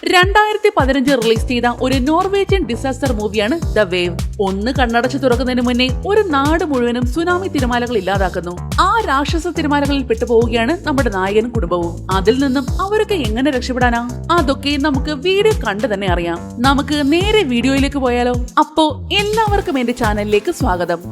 2015 release ചെയ്ത ഒരു Norwegian disaster മൂവിയാണ് ദ വേവ്. ഒന്ന് കണ്ണടച്ചു തുറക്കുന്നതിന് മുന്നേ ഒരു നാട് മുഴുവനും സുനാമി തിരമാലകൾ ഇല്ലാതാക്കുന്നു. ആ രാക്ഷസ തിരമാലകളിൽ പെട്ടുപോവുകയാണ് നമ്മുടെ നായകനും കുടുംബവും. അതിൽ നിന്നും അവരൊക്കെ എങ്ങനെ രക്ഷപ്പെടാനാ? അതൊക്കെ നമുക്ക് വീഡിയോ കണ്ടു തന്നെ അറിയാം. നമുക്ക് നേരെ വീഡിയോയിലേക്ക് പോയാലോ? അപ്പോ എല്ലാവർക്കും എന്റെ ചാനലിലേക്ക് സ്വാഗതം.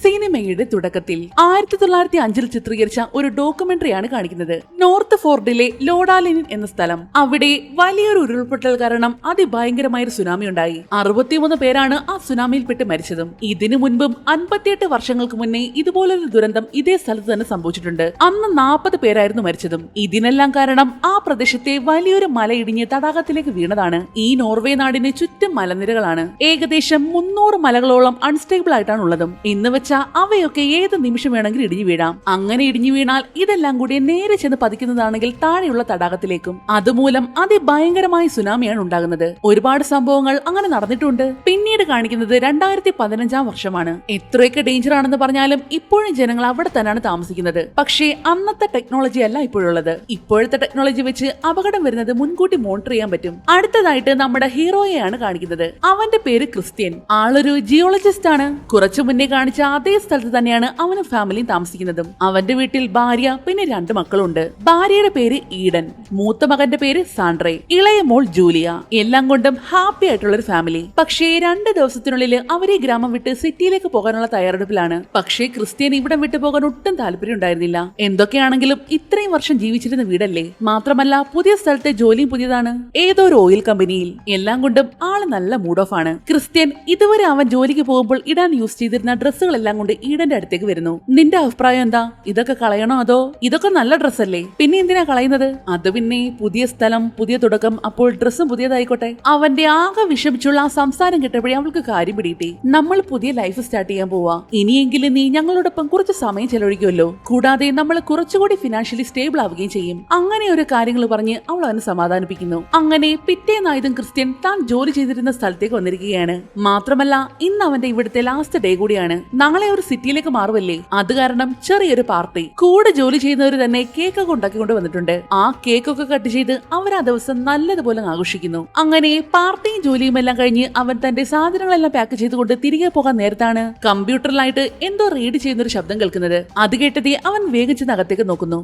സിനിമയുടെ തുടക്കത്തിൽ 1905 ചിത്രീകരിച്ച ഒരു ഡോക്യുമെന്ററിയാണ് കാണിക്കുന്നത്. നോർത്ത് ഫോർഡിലെ ലോഡാലിൻ എന്ന സ്ഥലം. അവിടെ വലിയൊരു ഉരുൾപൊട്ടൽ കാരണം അതിഭയങ്കരമായ ഒരു സുനാമി ഉണ്ടായി. 63 പേരാണ് ആ സുനാമിയിൽപ്പെട്ട് മരിച്ചതും. ഇതിനു മുൻപും 58 വർഷങ്ങൾക്ക് മുന്നേ ഇതുപോലൊരു ദുരന്തം ഇതേ സ്ഥലത്ത് തന്നെ സംഭവിച്ചിട്ടുണ്ട്. അന്ന് 40 പേരായിരുന്നു മരിച്ചതും. ഇതിനെല്ലാം കാരണം ആ പ്രദേശത്തെ വലിയൊരു മലയിടിഞ്ഞ് തടാകത്തിലേക്ക് വീണതാണ്. ഈ നോർവേ നാടിന് ചുറ്റും മലനിരകളാണ്. ഏകദേശം 300 മലകളോളം അൺസ്റ്റേബിൾ ആയിട്ടാണ് ഉള്ളതും. ഇന്ന് വെച്ച അവയൊക്കെ ഏത് നിമിഷം വേണമെങ്കിൽ ഇടിഞ്ഞു വീഴാം. അങ്ങനെ ഇടിഞ്ഞു വീണാൽ ഇതെല്ലാം കൂടി നേരെ ചെന്ന് പതിക്കുന്നതാണെങ്കിൽ താഴെയുള്ള തടാകത്തിലേക്കും. അതുമൂലം അതിഭയങ്കരമായ സുനാമിയാണ് ഉണ്ടാകുന്നത്. ഒരുപാട് സംഭവങ്ങൾ അങ്ങനെ നടന്നിട്ടുണ്ട്. പിന്നീട് കാണിക്കുന്നത് 2015 വർഷമാണ്. എത്രയൊക്കെ ഡേഞ്ചർ ആണെന്ന് പറഞ്ഞാലും ഇപ്പോഴും ജനങ്ങൾ അവിടെ തന്നെയാണ് താമസിക്കുന്നത്. പക്ഷേ അന്നത്തെ ടെക്നോളജി അല്ല ഇപ്പോഴുള്ളത്. ഇപ്പോഴത്തെ ടെക്നോളജി വെച്ച് അപകടം വരുന്നത് മുൻകൂട്ടി മോണിറ്റർ ചെയ്യാൻ പറ്റും. അടുത്തതായിട്ട് നമ്മുടെ ഹീറോയെയാണ് കാണിക്കുന്നത്. അവന്റെ പേര് ക്രിസ്ത്യൻ. ആളൊരു ജിയോളജിസ്റ്റ് ആണ്. കുറച്ചു മുന്നേ കാണിച്ച അതേ സ്ഥലത്ത് തന്നെയാണ് അവനും ഫാമിലിയും താമസിക്കുന്നതും. അവന്റെ വീട്ടിൽ ഭാര്യ പിന്നെ 2 മക്കളുണ്ട്. ഭാര്യയുടെ പേര് ഈഡൻ, മൂത്ത മകന്റെ പേര് സാൻഡ്രേ, ഇളയ മോൾ ജൂലിയ. എല്ലാം കൊണ്ടും ഹാപ്പി ആയിട്ടുള്ള ഒരു ഫാമിലി. പക്ഷേ 2 ദിവസത്തിനുള്ളിൽ അവർ ഈ ഗ്രാമം വിട്ട് സിറ്റിയിലേക്ക് പോകാനുള്ള തയ്യാറെടുപ്പിലാണ്. പക്ഷേ ക്രിസ്ത്യൻ ഇവിടെ വിട്ടു പോകാൻ ഒട്ടും താല്പര്യം ഉണ്ടായിരുന്നില്ല. എന്തൊക്കെയാണെങ്കിലും ഇത്രയും വർഷം ജീവിച്ചിരുന്ന വീടല്ലേ. മാത്രമല്ല പുതിയ സ്ഥലത്തെ ജോലിയും പുതിയതാണ്, ഏതോ ഒരു ഓയിൽ കമ്പനിയിൽ. എല്ലാം കൊണ്ടും ആള് നല്ല മൂഡ് ഓഫ് ആണ്. ക്രിസ്ത്യൻ ഇതുവരെ അവൻ ജോലിക്ക് പോകുമ്പോൾ ഇടാൻ യൂസ് ചെയ്തിരുന്ന ഡ്രസ്സുകളെല്ലാം കൊണ്ട് ഈഡന്റെ അടുത്തേക്ക് വരുന്നു. നിന്റെ അഭിപ്രായം എന്താ? ഇതൊക്കെ കളയണോ അതോ ഇതൊക്കെ നല്ല ഡ്രസ്സല്ലേ? പിന്നെ എന്തിനാ കളയുന്നത്? അത് പിന്നെ പുതിയ സ്ഥലം, പുതിയ തുടക്കം, അപ്പോൾ ഡ്രസ്സും പുതിയതായിക്കോട്ടെ. അവന്റെ ആകെ വിഷമിച്ചുള്ള ആ സംസാരം കേട്ടപ്പോഴേ അവൾക്ക് കാര്യം പിടിയിട്ടി. നമ്മൾ പുതിയ ലൈഫ് സ്റ്റാർട്ട് ചെയ്യാൻ പോവാ. ഇനിയെങ്കിലും നീ ഞങ്ങളോടൊപ്പം കുറച്ച് സമയം ചെലവഴിക്കുമല്ലോ. കൂടാതെ നമ്മൾ കുറച്ചുകൂടി ഫിനാൻഷ്യലി സ്റ്റേബിൾ ആവുകയും ചെയ്യും. അങ്ങനെ ഒരു കാര്യങ്ങൾ പറഞ്ഞ് അവൾ അവനെ സമാധാനിപ്പിക്കുന്നു. അങ്ങനെ പിറ്റേന്നായതും ക്രിസ്ത്യൻ താൻ ജോലി ചെയ്തിരുന്ന സ്ഥലത്തേക്ക് വന്നിരിക്കുകയാണ്. മാത്രമല്ല ഇന്ന് അവന്റെ ഇവിടുത്തെ ലാസ്റ്റ് ഡേ കൂടിയാണ്. നാളെ ഒരു സിറ്റിയിലേക്ക് മാറുമല്ലേ. അത് കാരണം ചെറിയൊരു പാർട്ടി. കൂടെ ജോലി ചെയ്യുന്നവർ തന്നെ കേക്കൊക്കെ ഉണ്ടാക്കിക്കൊണ്ട് വന്നിട്ടുണ്ട്. ആ കേക്കൊക്കെ കട്ട് ചെയ്ത് അവർ ആ ദിവസം നല്ലതുപോലെ ആഘോഷിക്കുന്നു. അങ്ങനെ പാർട്ടിയും ജോലിയും എല്ലാം കഴിഞ്ഞ് അവൻ തന്റെ സാധനങ്ങളെല്ലാം പാക്ക് ചെയ്തുകൊണ്ട് തിരികെ പോകാൻ നേരത്താണ് കമ്പ്യൂട്ടറിലായിട്ട് എന്തോ റീഡ് ചെയ്യുന്ന ഒരു ശബ്ദം കേൾക്കുന്നത്. അത് കേട്ടതേ അവൻ വേഗം ചെന്ന് അകത്തേക്ക് നോക്കുന്നു.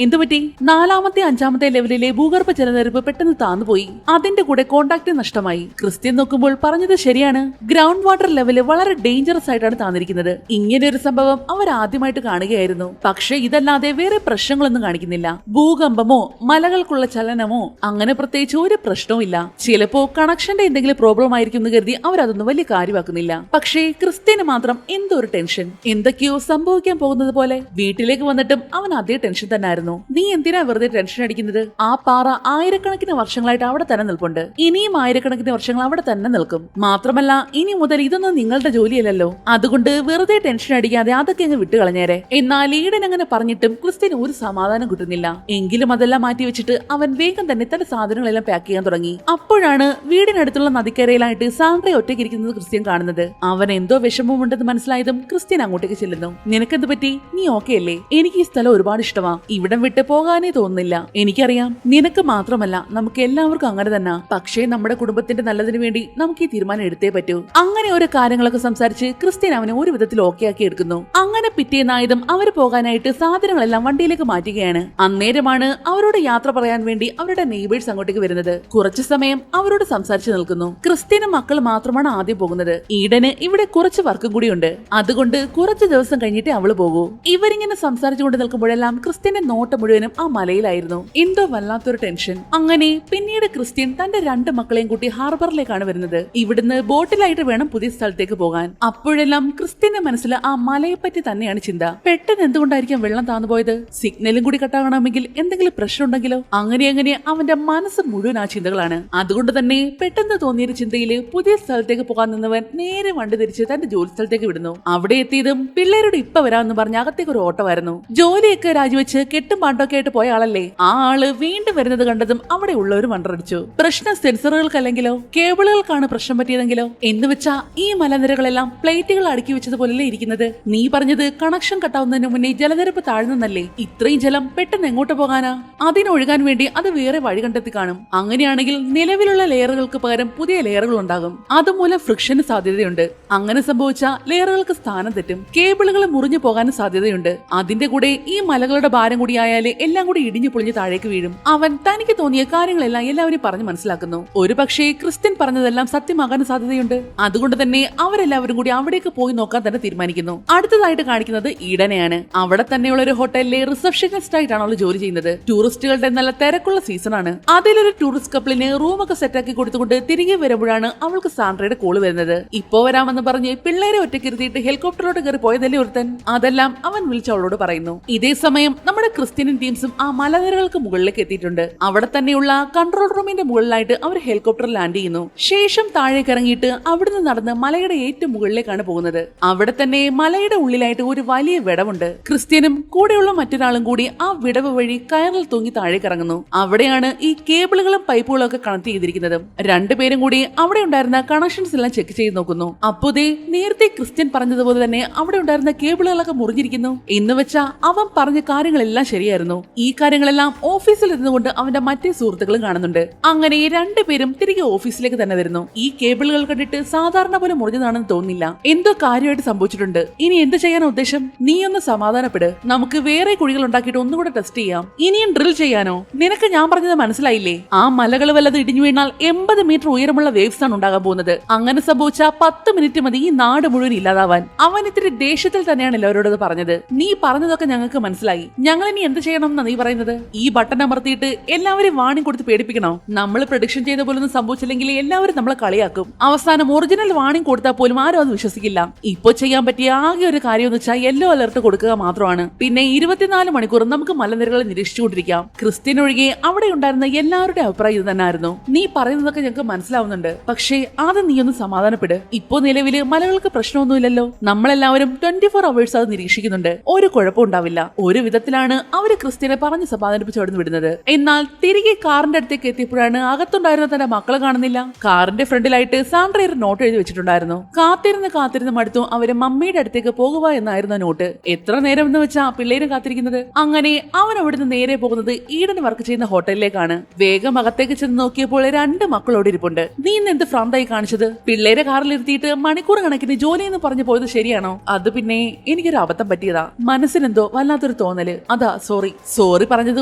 എന്തു പറ്റി? 4ാമത്തെ 5ാമത്തെ ലെവലിലെ ഭൂഗർഭ ജലനിരപ്പ് പെട്ടെന്ന് താന്നുപോയി. അതിന്റെ കൂടെ കോണ്ടാക്ട് നഷ്ടമായി. ക്രിസ്ത്യൻ നോക്കുമ്പോൾ പറഞ്ഞത് ശരിയാണ്. ഗ്രൗണ്ട് വാട്ടർ ലെവല് വളരെ ഡേഞ്ചറസ് ആയിട്ടാണ് താന്നിരിക്കുന്നത്. ഇങ്ങനെ ഒരു സംഭവം അവർ ആദ്യമായിട്ട് കാണുകയായിരുന്നു. പക്ഷെ ഇതല്ലാതെ വേറെ പ്രശ്നങ്ങളൊന്നും കാണിക്കുന്നില്ല. ഭൂകമ്പമോ മലകൾക്കുള്ള ചലനമോ അങ്ങനെ പ്രത്യേകിച്ച് ഒരു പ്രശ്നവും ഇല്ല. ചിലപ്പോ കണക്ഷന്റെ എന്തെങ്കിലും പ്രോബ്ലം ആയിരിക്കും എന്ന് കരുതി അവരതൊന്നും വലിയ കാര്യമാക്കുന്നില്ല. പക്ഷേ ക്രിസ്ത്യന് മാത്രം എന്തോ ഒരു ടെൻഷൻ, എന്തൊക്കെയോ സംഭവിക്കാൻ പോകുന്നത് പോലെ. വീട്ടിലേക്ക് വന്നിട്ടും അവൻ അതേ ടെൻഷൻ തന്നെ ആയിരുന്നു. നീ എന്തിനാ വെറുതെ ടെൻഷൻ അടിക്കുന്നത്? ആ പാറ ആയിരക്കണക്കിന് വർഷങ്ങളായിട്ട് അവിടെ തന്നെ നിൽപ്പുണ്ട്. ഇനിയും ആയിരക്കണക്കിന് വർഷങ്ങൾ അവിടെ തന്നെ നിൽക്കും. മാത്രമല്ല ഇനി മുതൽ ഇതൊന്നും നിങ്ങളുടെ ജോലിയല്ലല്ലോ. അതുകൊണ്ട് വെറുതെ ടെൻഷൻ അടിക്കാതെ അതൊക്കെ അങ്ങ് വിട്ടുകളഞ്ഞേരെ. എന്നാൽ ഈഡൻ അങ്ങനെ പറഞ്ഞിട്ടും ക്രിസ്ത്യന് ഒരു സമാധാനം കിട്ടുന്നില്ല. എങ്കിലും അതെല്ലാം മാറ്റി വെച്ചിട്ട് അവൻ വേഗം തന്നെ തന്റെ സാധനങ്ങളെല്ലാം പാക്ക് ചെയ്യാൻ തുടങ്ങി. അപ്പോഴാണ് വീടിനടുത്തുള്ള നദിക്കരയിലായിട്ട് സാൻഡ്രേ ഒറ്റയ്ക്കിരിക്കുന്നത് ക്രിസ്ത്യൻ കാണുന്നത്. അവൻ എന്തോ വിഷമമുണ്ടെന്ന് മനസ്സിലായതും ക്രിസ്ത്യൻ അങ്ങോട്ടേക്ക് ചെല്ലുന്നു. നിനക്കെന്ത് പറ്റി? നീ ഓക്കെ അല്ലേ? എനിക്ക് ഈ സ്ഥലം ഒരുപാട് ഇഷ്ടമാ. ഇവിടം വിട്ട് പോകാനേ തോന്നുന്നില്ല. എനിക്കറിയാം നിനക്ക് മാത്രമല്ല നമുക്ക് എല്ലാവർക്കും അങ്ങനെ തന്നെ. പക്ഷേ നമ്മുടെ കുടുംബത്തിന്റെ നല്ലതിന് വേണ്ടി നമുക്ക് ഈ തീരുമാനം എടുത്തേ പറ്റൂ. അങ്ങനെ ഓരോ കാര്യങ്ങളൊക്കെ സംസാരിച്ച് ക്രിസ്ത്യൻ അവനെ ഒരു വിധത്തിൽ ഓക്കെ ആക്കി എടുക്കുന്നു. അങ്ങനെ പിറ്റേന്നായതും അവർ പോകാനായിട്ട് സാധനങ്ങളെല്ലാം വണ്ടിയിലേക്ക് മാറ്റുകയാണ്. അന്നേരമാണ് അവരോട് യാത്ര പറയാൻ വേണ്ടി അവരുടെ നെയ്ബേഴ്സ് അങ്ങോട്ടേക്ക് വരുന്നത്. കുറച്ചു സമയം അവരോട് സംസാരിച്ചു നിൽക്കുന്നു. ക്രിസ്ത്യനും മക്കൾ മാത്രമാണ് ആദ്യം പോകുന്നത്. ഈഡന് ഇവിടെ കുറച്ച് വർക്കും കൂടിയുണ്ട്. അതുകൊണ്ട് കുറച്ച് ദിവസം കഴിഞ്ഞിട്ട് അവള് പോകൂ. ഇവരിങ്ങനെ സംസാരിച്ചുകൊണ്ട് നിൽക്കുമ്പോഴെല്ലാം ക്രിസ്ത്യന്റെ നോട്ടം മുഴുവനും ആ മലയിലായിരുന്നു. എന്തോ വല്ലാത്തൊരു ടെൻഷൻ. അങ്ങനെ പിന്നീട് ക്രിസ്ത്യൻ തന്റെ 2 മക്കളെയും കൂട്ടി ഹാർബറിലേക്കാണ് വരുന്നത്. ഇവിടുന്ന് ബോട്ടിലായിട്ട് വേണം പുതിയ സ്ഥലത്തേക്ക് പോകാൻ. അപ്പോഴെല്ലാം ക്രിസ്ത്യന്റെ മനസ്സിൽ ആ മലയെപ്പറ്റി തന്നെയാണ് ചിന്ത. പെട്ടെന്ന് എന്തുകൊണ്ടായിരിക്കും വെള്ളം താന്നുപോയത്? സിഗ്നലും കൂടി കട്ടാകണമെങ്കിൽ എന്തെങ്കിലും പ്രശ്നം ഉണ്ടെങ്കിലോ? അങ്ങനെ അവന്റെ മനസ്സ് മുഴുവൻ ആ ചിന്തകളാണ്. അതുകൊണ്ട് തന്നെ പെട്ടെന്ന് തോന്നിയൊരു ചിന്തയില് പുതിയ സ്ഥലത്തേക്ക് പോകാൻ നിന്നവൻ നേരെ വണ്ടി തിരിച്ച് തന്റെ ജോലി സ്ഥലത്തേക്ക് വിടുന്നു. അവിടെ എത്തിയതും പിള്ളേരോട് ഇപ്പൊ വരാമെന്ന് പറഞ്ഞ് അകത്തേക്ക് ഒരു ഓട്ടമായിരുന്നു. ജോലിയൊക്കെ രാജിവെച്ച് കെട്ടും പാട്ടൊക്കെ ആയിട്ട് പോയ ആളല്ലേ. ആ ആള് വീണ്ടും വരുന്നത് കണ്ടതും അവിടെ ഉള്ളവർ മണ്ടടിച്ചു. പ്രശ്നം സെൻസറുകൾക്കല്ലെങ്കിലോ കേബിളുകൾക്കാണ് പ്രശ്നം പറ്റിയതെങ്കിലോ എന്ന് വെച്ചാ ഈ മലനിരകളെല്ലാം പ്ലേറ്റുകൾ അടുക്കി വെച്ചത് പോലല്ലേ ഇരിക്കുന്നത്. നീ പറഞ്ഞത് കണക്ഷൻ കട്ടാവുന്നതിന് മുന്നേ ജലനിരപ്പ് താഴ്ന്നല്ലേ? ഇത്രയും ജലം പെട്ടെന്ന് എങ്ങോട്ട് പോകാനാ? അതിനൊഴുകാൻ വേണ്ടി അത് വേറെ വഴി കണ്ടെത്തി കാണും. അങ്ങനെയാണെങ്കിൽ നിലവിലുള്ള ലെയറുകൾക്ക് പകരം പുതിയ ലെയറുകൾ ഉണ്ടാകും. അതുമൂലം ഫ്രിക്ഷന് സാധ്യതയുണ്ട്. അങ്ങനെ സംഭവിച്ച ലെയറുകൾക്ക് സ്ഥാനം തെറ്റും, കേബിളുകൾ മുറിഞ്ഞു പോകാനും സാധ്യതയുണ്ട്. അതിന്റെ കൂടെ ഈ മലകളുടെ ഭാരം കൂടി ആയാലേ എല്ലാം കൂടി ഇടിഞ്ഞു പൊളിഞ്ഞ് താഴേക്ക് വീഴും. അവൻ തനിക്ക് തോന്നിയ കാര്യങ്ങളെല്ലാം എല്ലാവരും പറഞ്ഞു മനസ്സിലാക്കുന്നു. ഒരു പക്ഷേ ക്രിസ്ത്യൻ പറഞ്ഞതെല്ലാം സത്യമാകാൻ സാധ്യതയുണ്ട്. അതുകൊണ്ട് തന്നെ അവരെല്ലാവരും കൂടി അവിടേക്ക് പോയി നോക്കാൻ തന്നെ തീരുമാനിക്കുന്നു. അടുത്തതായിട്ട് കാണിക്കുന്നത് ഈഡനെയാണ്. അവിടെ തന്നെയുള്ള ഒരു ഹോട്ടലിലെ റിസപ്ഷനിസ്റ്റ് ആയിട്ടാണ് അവൾ ജോലി ചെയ്യുന്നത്. ടൂറിസ്റ്റുകളുടെ നല്ല തിരക്കുള്ള സീസൺ ആണ്. അതിലൊരു ടൂറിസ്റ്റ് കപ്പിളിന് റൂമൊക്കെ സെറ്റാക്കി കൊടുത്തുകൊണ്ട് തിരികെ വരുമ്പോഴാണ് അവൾക്ക് സാൻഡ്രയുടെ കോള് വരുന്നത്. ഇപ്പോ വരാമെന്ന് പറഞ്ഞ് പിള്ളേരെ ഒറ്റയ്ക്കിരുത്തിയിട്ട് ഹെലികോപ്റ്ററിലോട്ട് കയറി പോയതല്ലേ ഒരുത്തൻ. അതെല്ലാം അവൻ വിളിച്ച് അവളോട് പറയുന്നു. ഇതേ സമയം നമ്മുടെ ക്രിസ്ത്യൻ ടീംസും ആ മലനിരകൾക്ക് മുകളിലേക്ക് എത്തിയിട്ടുണ്ട്. അവിടെ തന്നെയുള്ള കൺട്രോൾ റൂമിന്റെ മുകളിലായിട്ട് അവർ ഹെലികോപ്റ്റർ ലാൻഡ് ചെയ്യുന്നു. ശേഷം താഴേക്ക് ഇറങ്ങിയിട്ട് അവിടുന്ന് നടന്ന് മലയുടെ ഏറ്റവും മുകളിലേക്കാണ് പോകുന്നത്. അവിടെ തന്നെ മലയുടെ ഉള്ളിലായിട്ട് ഒരു വലിയ വിടവുണ്ട്. ക്രിസ്ത്യനും കൂടെയുള്ള മറ്റൊരാളും കൂടി ആ വിടവ് വഴി കയറിൽ തൂങ്ങി താഴേക്ക് ഇറങ്ങുന്നു. അവിടെയാണ് ഈ കേബിളുകളും പൈപ്പുകളും ഒക്കെ കണക്ട് ചെയ്തിരിക്കുന്നത്. രണ്ടുപേരും കൂടി അവിടെ ഉണ്ടായിരുന്ന കണക്ഷൻസ് എല്ലാം ചെക്ക് ചെയ്ത് നോക്കുന്നു. അപ്പോഴേ നേരത്തെ ക്രിസ്ത്യൻ പറഞ്ഞതുപോലെ തന്നെ അവിടെ ഉണ്ടായിരുന്ന കേബിളുകളൊക്കെ മുറിഞ്ഞിരിക്കുന്നു. എന്ന് വെച്ചാ അവൻ പറഞ്ഞ കാര്യങ്ങളെല്ലാം ശരിയായിരുന്നു. ഈ കാര്യങ്ങളെല്ലാം ഓഫീസിൽ ഇരുന്നുകൊണ്ട് അവന്റെ മറ്റേ സുഹൃത്തുക്കളും കാണുന്നുണ്ട്. അങ്ങനെ രണ്ടുപേരും തിരികെ ഓഫീസിലേക്ക് തന്നെ വരുന്നു. ഈ കേബിളുകൾ കണ്ടിട്ട് സാധാരണ പോലെ മുറിഞ്ഞതാണെന്ന് തോന്നുന്നില്ല. എന്തോ കാര്യമായിട്ട് സംഭവിച്ചിട്ടുണ്ട്. ഇനി എന്ത് ചെയ്യാൻ ഉദ്ദേശം? നീ ഒന്ന് സമാധാനപ്പെട്. നമുക്ക് വേറെ കുഴികൾ ഉണ്ടാക്കിയിട്ട് ഒന്നുകൂടെ ടെസ്റ്റ് ചെയ്യാം. ഇനിയും ഡ്രിൽ ചെയ്യാനോ? നിനക്ക് ഞാൻ പറഞ്ഞത് മനസ്സിലായില്ലേ? ആ മലകൾ വല്ലത് ഇടിഞ്ഞു വീണാൽ 80 മീറ്റർ ഉയരമുള്ള വേവ്സ് ആണ് ഉണ്ടാകാൻ പോകുന്നത്. അങ്ങനെ സംഭവിച്ച 10 മിനിറ്റ് മതി ഈ നാട് മുഴുവൻ ഇല്ലാതാവാൻ. അവൻ ഇത്തിരി ദേഷ്യത്തിൽ തന്നെയാണ് എല്ലാവരോട് പറഞ്ഞത്. നീ പറഞ്ഞതൊക്കെ ഞങ്ങൾക്ക് മനസ്സിലായി. ഞങ്ങൾ ഇനി എന്ത് ചെയ്യണം എന്നാ നീ പറയുന്നത്? ഈ ബട്ടൺ അമർത്തിയിട്ട് എല്ലാവരും വാണിംഗ് കൊടുത്ത് പേടിപ്പിക്കണോ? നമ്മൾ പ്രഡിക്ഷൻ ചെയ്ത പോലൊന്നും സംഭവിച്ചില്ലെങ്കിൽ എല്ലാവരും നമ്മളെ കളിയാക്കും. അവസാനം ഒറിജിനൽ വാണിംഗ് കൊടുത്താൽ പോലും ആരും അത് വിശ്വസിക്കില്ല. ഇപ്പൊ ചെയ്യാൻ പറ്റിയ ആകെ ഒരു കാര്യം എന്ന് വെച്ചാൽ യെല്ലോ അലർട്ട് കൊടുക്കുക മാത്രമാണ്. പിന്നെ 24 മണിക്കൂർ നമുക്ക് മലനിരകളെ നിരീക്ഷിച്ചുകൊണ്ടിരിക്കാം. ക്രിസ്ത്യൻ ഒഴികെ അവിടെ ഉണ്ടായിരുന്ന എല്ലാവരുടെ അഭിപ്രായം ഇത് തന്നെയായിരുന്നു. നീ പറയുന്നതൊക്കെ ഞങ്ങൾക്ക് മനസ്സിലാവുന്നുണ്ട്. പക്ഷേ ആദ്യം നീ ഒന്ന് സമാധാനപ്പെട്. ഇപ്പോ നിലവില് മലകൾക്ക് പ്രശ്നമൊന്നുമില്ലല്ലോ. നമ്മളെല്ലാവരും 24 അവേഴ്സ് അത് നിരീക്ഷിക്കുന്നുണ്ട്. ഒരു കുഴപ്പം ഉണ്ടാവില്ല. ഒരു വിധത്തിലാണ് അവര് ക്രിസ്ത്യനെ പറഞ്ഞ് സമാധാനിപ്പിച്ച് അവിടെ വിടുന്നത്. എന്നാൽ തിരികെ കാറിന്റെ അടുത്തേക്ക് എത്തിയപ്പോഴാണ് അകത്തുണ്ടായിരുന്ന തന്റെ മക്കളെ കാണുന്നില്ല. കാറിന്റെ ഫ്രണ്ടിലായിട്ട് സാൻഡ്ര ഒരു നോട്ട് എഴുതി വെച്ചിട്ടുണ്ടായിരുന്നു. കാത്തിരുന്ന് മടുത്തു അവര് മമ്മിയുടെ അടുത്തേക്ക് പോകുക എന്നായിരുന്നു നോട്ട്. എത്ര നേരം എന്ന് വെച്ചാ പിള്ളേര് കാത്തിരിക്കുന്നത്. അങ്ങനെ അവൻ അവിടുന്ന് നേരെ പോകുന്നത് ഈഡൻ വർക്ക് ചെയ്യുന്ന ഹോട്ടലിലേക്കാണ്. വേഗം അകത്തേക്ക് ചെന്ന് നോക്കിയപ്പോൾ 2 മക്കളോട് ഇരിപ്പുണ്ട്. നീ ഇന്ന് എന്ത് ഫ്രണ്ടായി കാണിച്ചത്? പിള്ളേരെ കാറിലിരുത്തിയിട്ട് മണിക്കൂർ കണക്കിന് ജോലി എന്ന് പറഞ്ഞു പോയത് ശരിയാണോ? അത് പിന്നെ എനിക്കൊരു അബദ്ധം പറ്റിയതാ. മനസ്സിനെന്തോ വല്ലാത്തൊരു തോന്നല്. അതാ സോറി പറഞ്ഞത്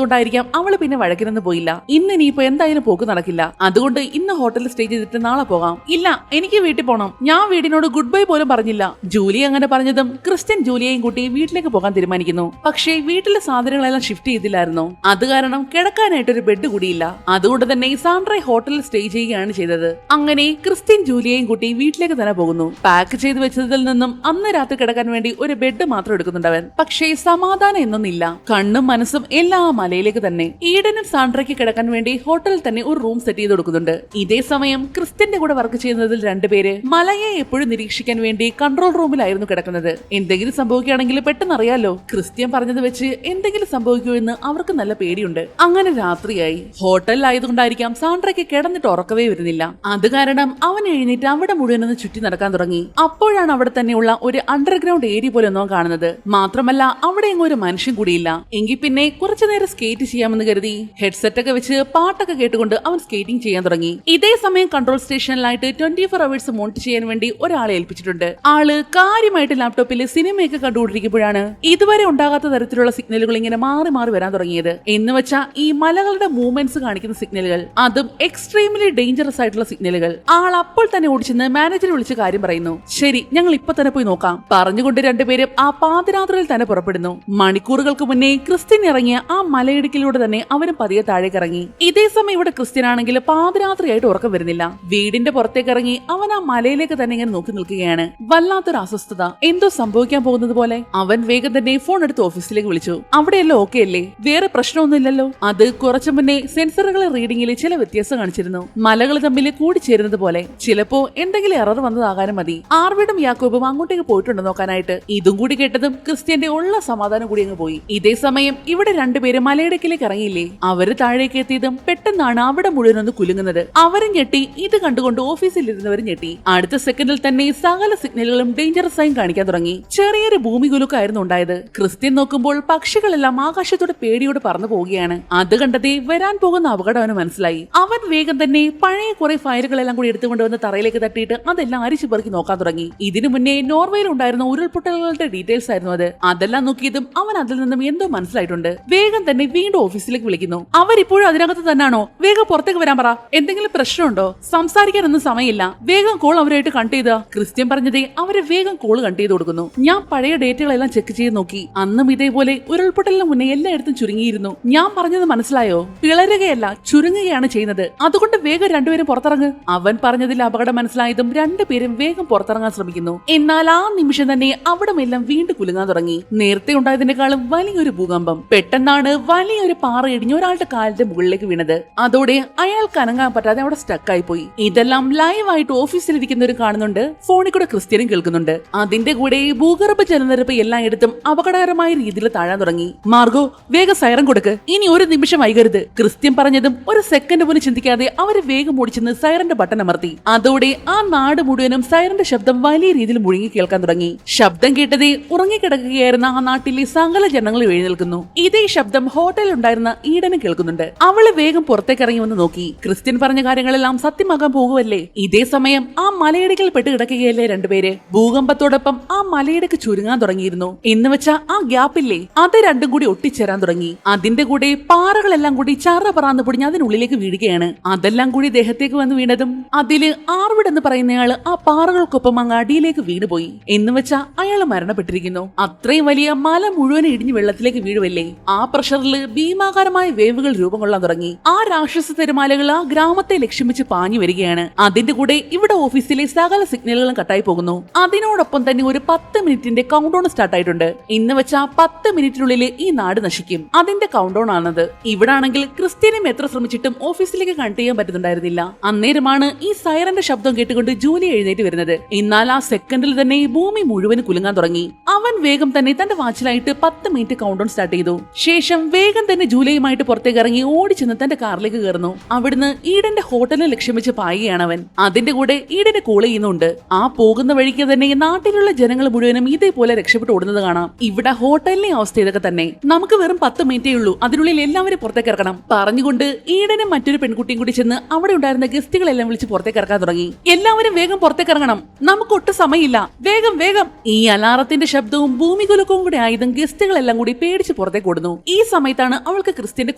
കൊണ്ടായിരിക്കാം അവള് പിന്നെ വഴക്കിനൊന്നും പോയില്ല. ഇന്ന് ഇനിയിപ്പോ എന്തായാലും പോക്ക് നടക്കില്ല. അതുകൊണ്ട് ഇന്ന് ഹോട്ടലിൽ സ്റ്റേ ചെയ്തിട്ട് നാളെ പോകാം. ഇല്ല, എനിക്ക് വീട്ടിൽ പോണം. ഞാൻ വീടിനോട് ഗുഡ് ബൈ പോലും പറഞ്ഞില്ല. ജൂലി അങ്ങനെ പറഞ്ഞതും ക്രിസ്ത്യൻ ജൂലിയെയും കൂട്ടി വീട്ടിലേക്ക് പോകാൻ തീരുമാനിക്കുന്നു. പക്ഷേ വീട്ടിലെ സാധനങ്ങളെല്ലാം ഷിഫ്റ്റ് ചെയ്തില്ലായിരുന്നു. അത് കാരണം കിടക്കാനായിട്ട് ഒരു ബെഡ് കൂടിയില്ല. അതുകൊണ്ട് തന്നെ സാൻഡ്ര ഹോട്ടലിൽ സ്റ്റേ ചെയ്യുകയാണ് ചെയ്തത്. അങ്ങനെ ക്രിസ്ത്യൻ ജൂലിയെയും കൂട്ടി വീട്ടിലേക്ക് തന്നെ പോകുന്നു. പാക്ക് ചെയ്ത് വെച്ചതിൽ നിന്നും അന്ന് രാത്രി കിടക്കാൻ വേണ്ടി ഒരു ബെഡ് മാത്രം എടുക്കുന്നുണ്ടവൻ. പക്ഷേ സമാധാനം എന്നൊന്നില്ല. കണ്ണും മനസ്സും എല്ലാം ആ മലയിലേക്ക് തന്നെ. ഈഡനും സാൻഡ്രയ്ക്ക് കിടക്കാൻ വേണ്ടി ഹോട്ടലിൽ തന്നെ ഒരു റൂം സെറ്റ് ചെയ്ത് കൊടുക്കുന്നുണ്ട്. ഇതേ സമയം ക്രിസ്ത്യന്റെ കൂടെ വർക്ക് ചെയ്യുന്നതിൽ 2 പേര് മലയെ എപ്പോഴും നിരീക്ഷിക്കാൻ വേണ്ടി കൺട്രോൾ റൂമിലായിരുന്നു കിടക്കുന്നത്. എന്തെങ്കിലും സംഭവിക്കുകയാണെങ്കിൽ പെട്ടെന്ന് അറിയാലോ. ക്രിസ്ത്യൻ പറഞ്ഞത് വെച്ച് എന്തെങ്കിലും സംഭവിക്കൂ എന്ന് അവർക്ക് നല്ല പേടിയുണ്ട്. അങ്ങനെ രാത്രിയായി. ഹോട്ടലിലായതുകൊണ്ടായിരിക്കാം സാൻഡ്രയ്ക്ക് കിടന്നിട്ട് ഉറക്കവേ വരുന്നില്ല. അത് കാരണം അവൻ എഴുന്നേറ്റ് അവിടെ മുഴുവനൊന്ന് ചുറ്റി നടക്കാൻ തുടങ്ങി. അപ്പോഴാണ് അവിടെ തന്നെയുള്ള ഒരു അണ്ടർഗ്രൗണ്ട് ഏരിയ പോലെ ഒന്നും കാണുന്നത്. മാത്രമല്ല അവിടെ എങ്ങും ഒരു മനുഷ്യൻ കൂടിയില്ല. എങ്കിൽ പിന്നെ കുറച്ചു നേരം സ്കേറ്റ് ചെയ്യാമെന്ന് കരുതി ഹെഡ്സെറ്റ് ഒക്കെ വെച്ച് പാട്ടൊക്കെ കേട്ടുകൊണ്ട് അവൻ സ്കേറ്റിംഗ് ചെയ്യാൻ തുടങ്ങി. ഇതേ സമയം കൺട്രോൾ സ്റ്റേഷനിലായിട്ട് 24 അവേഴ്സ് മോണിറ്റർ ചെയ്യാൻ വേണ്ടി ഒരാളെ ഏൽപ്പിച്ചിട്ടുണ്ട്. ആള് കാര്യമായിട്ട് ലാപ്ടോപ്പിൽ സിനിമയൊക്കെ കണ്ടുകൊണ്ടിരിക്കുമ്പോഴാണ് ഇതുവരെ ഉണ്ടാകാത്ത തരത്തിലുള്ള സിഗ്നലുകൾ ഇങ്ങനെ മാറി മാറി വരാൻ തുടങ്ങിയത്. എന്ന് വെച്ചാൽ ഈ മലകളുടെ മൂവ്മെന്റ്സ് കാണിക്കുന്ന സിഗ്നലുകൾ, അതും എക്സ്ട്രീംലി ഡേഞ്ചറസ് ആയിട്ടുള്ള സിഗ്നലുകൾ. ആൾ അപ്പോൾ തന്നെ ഓടിച്ചെന്ന് മാനേജർ വിളിച്ച് കാര്യം പറയുന്നു. ശരി, ഞങ്ങൾ ഇപ്പൊ തന്നെ പോയി നോക്കാം പറഞ്ഞുകൊണ്ട് 2 പേരും ആ പാതിരാത്രിയിൽ തന്നെ പുറപ്പെടുന്നു. മണിക്കൂറുകൾക്ക് മുന്നേ ക്രിസ്ത്യൻ ഇറങ്ങിയ ആ മലയിടുക്കിലൂടെ തന്നെ അവരും പതിയെ താഴേക്ക് ഇറങ്ങി. ഇതേ സമയം ഇവിടെ ക്രിസ്ത്യൻ ആണെങ്കിൽ പാതിരാത്രിയായിട്ട് ഉറക്കം വരുന്നില്ല. വീടിന്റെ പുറത്തേക്ക് ഇറങ്ങി അവൻ ആ മലയിലേക്ക് തന്നെ ഇങ്ങനെ നോക്കി നിൽക്കുകയാണ്. വല്ലാത്തൊരു അസ്വസ്ഥത, എന്തോ സംഭവിക്കാൻ പോകുന്നത് പോലെ. അവൻ വേഗം തന്നെ ഫോൺ എടുത്ത് ഓഫീസിലേക്ക് വിളിച്ചു. അവിടെയല്ലോ ഓക്കെ അല്ലേ? വേറെ പ്രശ്നമൊന്നുമില്ലല്ലോ? അത് കുറച്ചു മുന്നേ സെൻസറുകളെ റീഡിംഗിൽ ചില വ്യത്യാസം കാണിച്ചിരുന്നു. മലകൾ തമ്മിൽ കൂടിച്ചേരുന്നത് പോലെ. ചിലപ്പോ എന്തെങ്കിലും എറർ വന്നതാകാനും മതി. ആർവിഡും യാക്കോബും അങ്ങോട്ടേക്ക് പോയിട്ടുണ്ട് നോക്കാനായിട്ട്. ഇതും കൂടി കേട്ടതും ക്രിസ്ത്യന്റെ ഉള്ള സമാധാനം കൂടി അങ്ങ് പോയി. ഇതേ സമയം ഇവിടെ 2 പേര് മലയിടക്കിലേക്ക് ഇറങ്ങിയില്ലേ? അവര് താഴേക്ക് എത്തിയതും പെട്ടെന്നാണ് അവിടെ മുഴുവനൊന്ന് കുലുങ്ങുന്നത്. അവരും ഞെട്ടി. ഇത് കണ്ടുകൊണ്ട് ഓഫീസിൽ ഇരുന്നവരും ഞെട്ടി. അടുത്ത സെക്കൻഡിൽ തന്നെ സകല സിഗ്നലുകളും ഡേഞ്ചറസ് ആയി കാണിക്കാൻ തുടങ്ങി. ചെറിയൊരു ഭൂമി കുലുക്കായിരുന്നു ഉണ്ടായത്. ക്രിസ്ത്യൻ നോക്കുമ്പോൾ പക്ഷികളെല്ലാം ആകാശത്തോടെ പേടിയോട് പറന്നു പോവുകയാണ്. അത് കണ്ടതേ വരാൻ പോകുന്ന അപകടം അവന് മനസ്സിലായി. അവൻ വേഗം തന്നെ പഴയ കുറെ ഫയലുകളെല്ലാം കൂടി എടുത്തുകൊണ്ടുവന്ന് തറയിലേക്ക് തട്ടിയിട്ട് അതെല്ലാം അരിച്ചു പെറുക്കി നോക്കാൻ തുടങ്ങി. ഇതിനു മുന്നേ നോർവേയിൽ ഉണ്ടായിരുന്ന ഉരുൾപൊട്ടലുകളുടെ ഡീറ്റെയിൽസ് ആയിരുന്നു അത്. അതെല്ലാം നോക്കിയതും അവൻ അതിൽ നിന്നും എന്തോ മനസ്സിലായിട്ടുണ്ട്. വേഗം തന്നെ വീണ്ടും ഓഫീസിലേക്ക് വിളിക്കുന്നു. അവരിപ്പോഴും അതിനകത്ത് തന്നെയാണോ? വേഗം പുറത്തേക്ക് വരാൻ പറ. എന്തെങ്കിലും പ്രശ്നമുണ്ടോ? സംസാരിക്കാനൊന്നും സമയമില്ല. വേഗം കോൾ അവരായിട്ട് കണ്ട് ചെയ്ത. ക്രിസ്ത്യൻ പറഞ്ഞതേ അവരെ വേഗം കോൾ കണ്ട് ചെയ്ത് കൊടുക്കുന്നു. ഞാൻ പഴയ ഡേറ്റുകളെല്ലാം ചെക്ക് ചെയ്ത് നോക്കി. അന്നും ഇതേപോലെ ഉരുൾപൊട്ടലിന് മുന്നേ എല്ലായിടത്തും ചുരുങ്ങിയിരുന്നു. ഞാൻ പറഞ്ഞത് മനസ്സിലായോ? പിളരുകയല്ല, ചുരുങ്ങുകയാണ് ചെയ്യുന്നത്. അതുകൊണ്ട് വേഗം രണ്ടുപേരും പുറത്തിറങ്ങ്. അവൻ പറഞ്ഞതിൽ അപകടം മനസ്സിലായതും രണ്ടുപേരും വേഗം പുറത്തിറങ്ങാൻ ശ്രമിക്കുന്നു. എന്നാൽ ആ നിമിഷം തന്നെ അവിടമെല്ലാം വീണ്ടും കുലുങ്ങാൻ തുടങ്ങി. നേരത്തെ ഉണ്ടായതിനേക്കാളും വലിയൊരു ഭൂകമ്പം. പെട്ടെന്നാണ് വലിയൊരു പാറ ഇടിഞ്ഞ് ഒരാളുടെ കാലിന്റെ മുകളിലേക്ക് വീണത്. അതോടെ അയാൾക്ക് അനങ്ങാൻ പറ്റാതെ അവിടെ സ്റ്റക്കായി പോയി. ഇതെല്ലാം ലൈവായിട്ട് ഓഫീസിലിരിക്കുന്നവർ കാണുന്നുണ്ട്. ഫോണിൽ കൂടെ ക്രിസ്ത്യനും കേൾക്കുന്നുണ്ട്. അതിന്റെ കൂടെ ഭൂഗർഭ ജലനിരപ്പ് എല്ലായിടത്തും അപകടകരമായ രീതിയിൽ താഴാൻ തുടങ്ങി. മാർഗോ, വേഗം സൈറൻ കൊടുക്ക്. ഇനി ഒരു നിമിഷം വൈകരുത്. ക്രിസ്ത്യൻ പറഞ്ഞതും ഒരു സെക്കൻഡ് പോലും ചിന്തിക്കാതെ അവര് വേഗം ഓടിച്ചെന്ന് സൈറന്റെ ബട്ടൺ അമർത്തി. അതോടെ ആ നാട് മുഴുവനും സൈറന്റെ ശബ്ദം വലിയ രീതിയിൽ മുഴുകി കേൾക്കാൻ തുടങ്ങി. ശബ്ദം കേട്ടതേ ഉറങ്ങിക്കിടക്കുകയായിരുന്ന ആ നാട്ടിലെ സകല ജനങ്ങൾ എഴുന്നേൽക്കുന്നു. ഇതേ ശബ്ദം ഹോട്ടലിൽ ഉണ്ടായിരുന്ന ഈഡനും കേൾക്കുന്നുണ്ട്. അവള് വേഗം പുറത്തേക്ക് ഇറങ്ങി വന്ന് നോക്കി. ക്രിസ്ത്യൻ പറഞ്ഞ കാര്യങ്ങളെല്ലാം സത്യമാകാൻ പോകുമല്ലേ? ഇതേ സമയം ആ മലയിടക്കിൽ പെട്ട് കിടക്കുകയല്ലേ രണ്ടുപേര്. ഭൂകമ്പത്തോടൊപ്പം ആ മലയിടക്ക് ചുരുങ്ങാൻ തുടങ്ങിയിരുന്നു. എന്ന് വെച്ചാ ആ ഗ്യാപ്പില്ലേ, അത് രണ്ടും കൂടി ഒട്ടിച്ചേരാൻ തുടങ്ങി. അതിന്റെ കൂടെ പാറകളെല്ലാം കൂടി ചറ പറന്ന് പൊടിഞ്ഞ് അതിനുള്ളിലേക്ക് വീഴുകയാണ്. അതെല്ലാം കൂടി ദേഹത്തേക്ക് വന്ന് വീണതും അതില് ആർവിഡ് എന്ന് പറയുന്നയാള് ആ പാറകൾക്കൊപ്പം അങ്ങ് അടിയിലേക്ക് വീണുപോയി. എന്ന് വെച്ചാ അയാൾ മരണപ്പെട്ടിരിക്കുന്നു. അത്രയും വലിയ മല മുഴുവൻ ഇടിഞ്ഞ് വെള്ളത്തിലേക്ക് വീഴുവല്ലേ. ആ പ്രഷറിൽ ഭീമാകാരമായ വേവുകൾ രൂപം കൊള്ളാൻ തുടങ്ങി. ആ രാക്ഷസ തിരമാലകൾ ആ ഗ്രാമത്തെ ലക്ഷ്യം വെച്ച് പാഞ്ഞു വരികയാണ്. അതിന്റെ കൂടെ ഇവിടെ ഓഫീസിലെ സകല സിഗ്നലുകളും കട്ടായി പോകുന്നു. അതിനോടൊപ്പം തന്നെ ഒരു 10 മിനിറ്റിന്റെ കൗണ്ട് ഡൗൺ സ്റ്റാർട്ട് ആയിട്ടുണ്ട്. ഇന്ന് വെച്ചാ 10 മിനിറ്റിനുള്ളിൽ ഈ നാട് നശിക്കും. അതിന്റെ കൗണ്ട് ഡൗൺ ആണത്. ഇവിടെ ആണെങ്കിൽ ക്രിസ്ത്യനും എത്ര ശ്രമിച്ചിട്ടും ഓഫീസിലേക്ക് കണക്ട് ചെയ്യാൻ പറ്റുന്നുണ്ടായിരുന്നില്ല. അന്നേരമാണ് ഈ സൈറന്റെ ശബ്ദം കേട്ടുകൊണ്ട് ജൂലി എഴുന്നേറ്റ് വരുന്നത്. എന്നാൽ ആ സെക്കൻഡിൽ തന്നെ ഭൂമി മുഴുവൻ കുലുങ്ങാൻ തുടങ്ങി. അവൻ വേഗം തന്നെ തന്റെ വാച്ചിലായിട്ട് 10 മിനിറ്റ് കൗണ്ട് ഡൗൺ സ്റ്റാർട്ട് ചെയ്തു. ശേഷം വേഗം തന്നെ ജൂലിയുമായിട്ട് പുറത്തേക്ക് ഇറങ്ങി ഓടിച്ചെന്ന് തന്റെ കാറിലേക്ക് കയറുന്നു. അവിടുന്ന് ഈഡന്റെ ഹോട്ടലിനെ ലക്ഷ്യം വെച്ച് പായുകയാണ് അവൻ. അതിന്റെ കൂടെ ഈഡനെ കോൾ ചെയ്യുന്നുണ്ട്. ആ പോകുന്ന വഴിക്ക് തന്നെ നാട്ടിലുള്ള ജനങ്ങൾ മുഴുവനും ഇതേപോലെ രക്ഷപ്പെട്ട് ഓടുന്നത് കാണാം. ഇവിടെ ഹോട്ടലിലെ അവസ്ഥ ഇതൊക്കെ തന്നെ. നമുക്ക് വെറും 10 മിനിറ്റേ ഉള്ളൂ, അതിനുള്ളിൽ എല്ലാവരും പുറത്തേക്ക് ഇറക്കണം പറഞ്ഞുകൊണ്ട് ഈഡനും മറ്റൊരു പെൺകുട്ടിയും കൂടി ചെന്ന് അവിടെ ഉണ്ടായിരുന്ന ഗസ്റ്റുകളെല്ലാം വിളിച്ച് പുറത്തേക്ക് ഇറക്കാൻ തുടങ്ങി. എല്ലാവരും വേഗം പുറത്തേക്ക് ഇറങ്ങണം, നമുക്ക് ഒട്ടും സമയമില്ല, വേഗം വേഗം. ഈ അലാറത്തിന്റെ ശബ്ദവും ഭൂമികുലുക്കവും കൂടി ആയതും ഗസ്റ്റുകളെല്ലാം കൂടി പേടിച്ച് പുറത്തേക്ക് ഓടുന്നു. ഈ സമയത്താണ് അവൾക്ക് ക്രിസ്ത്യന്റെ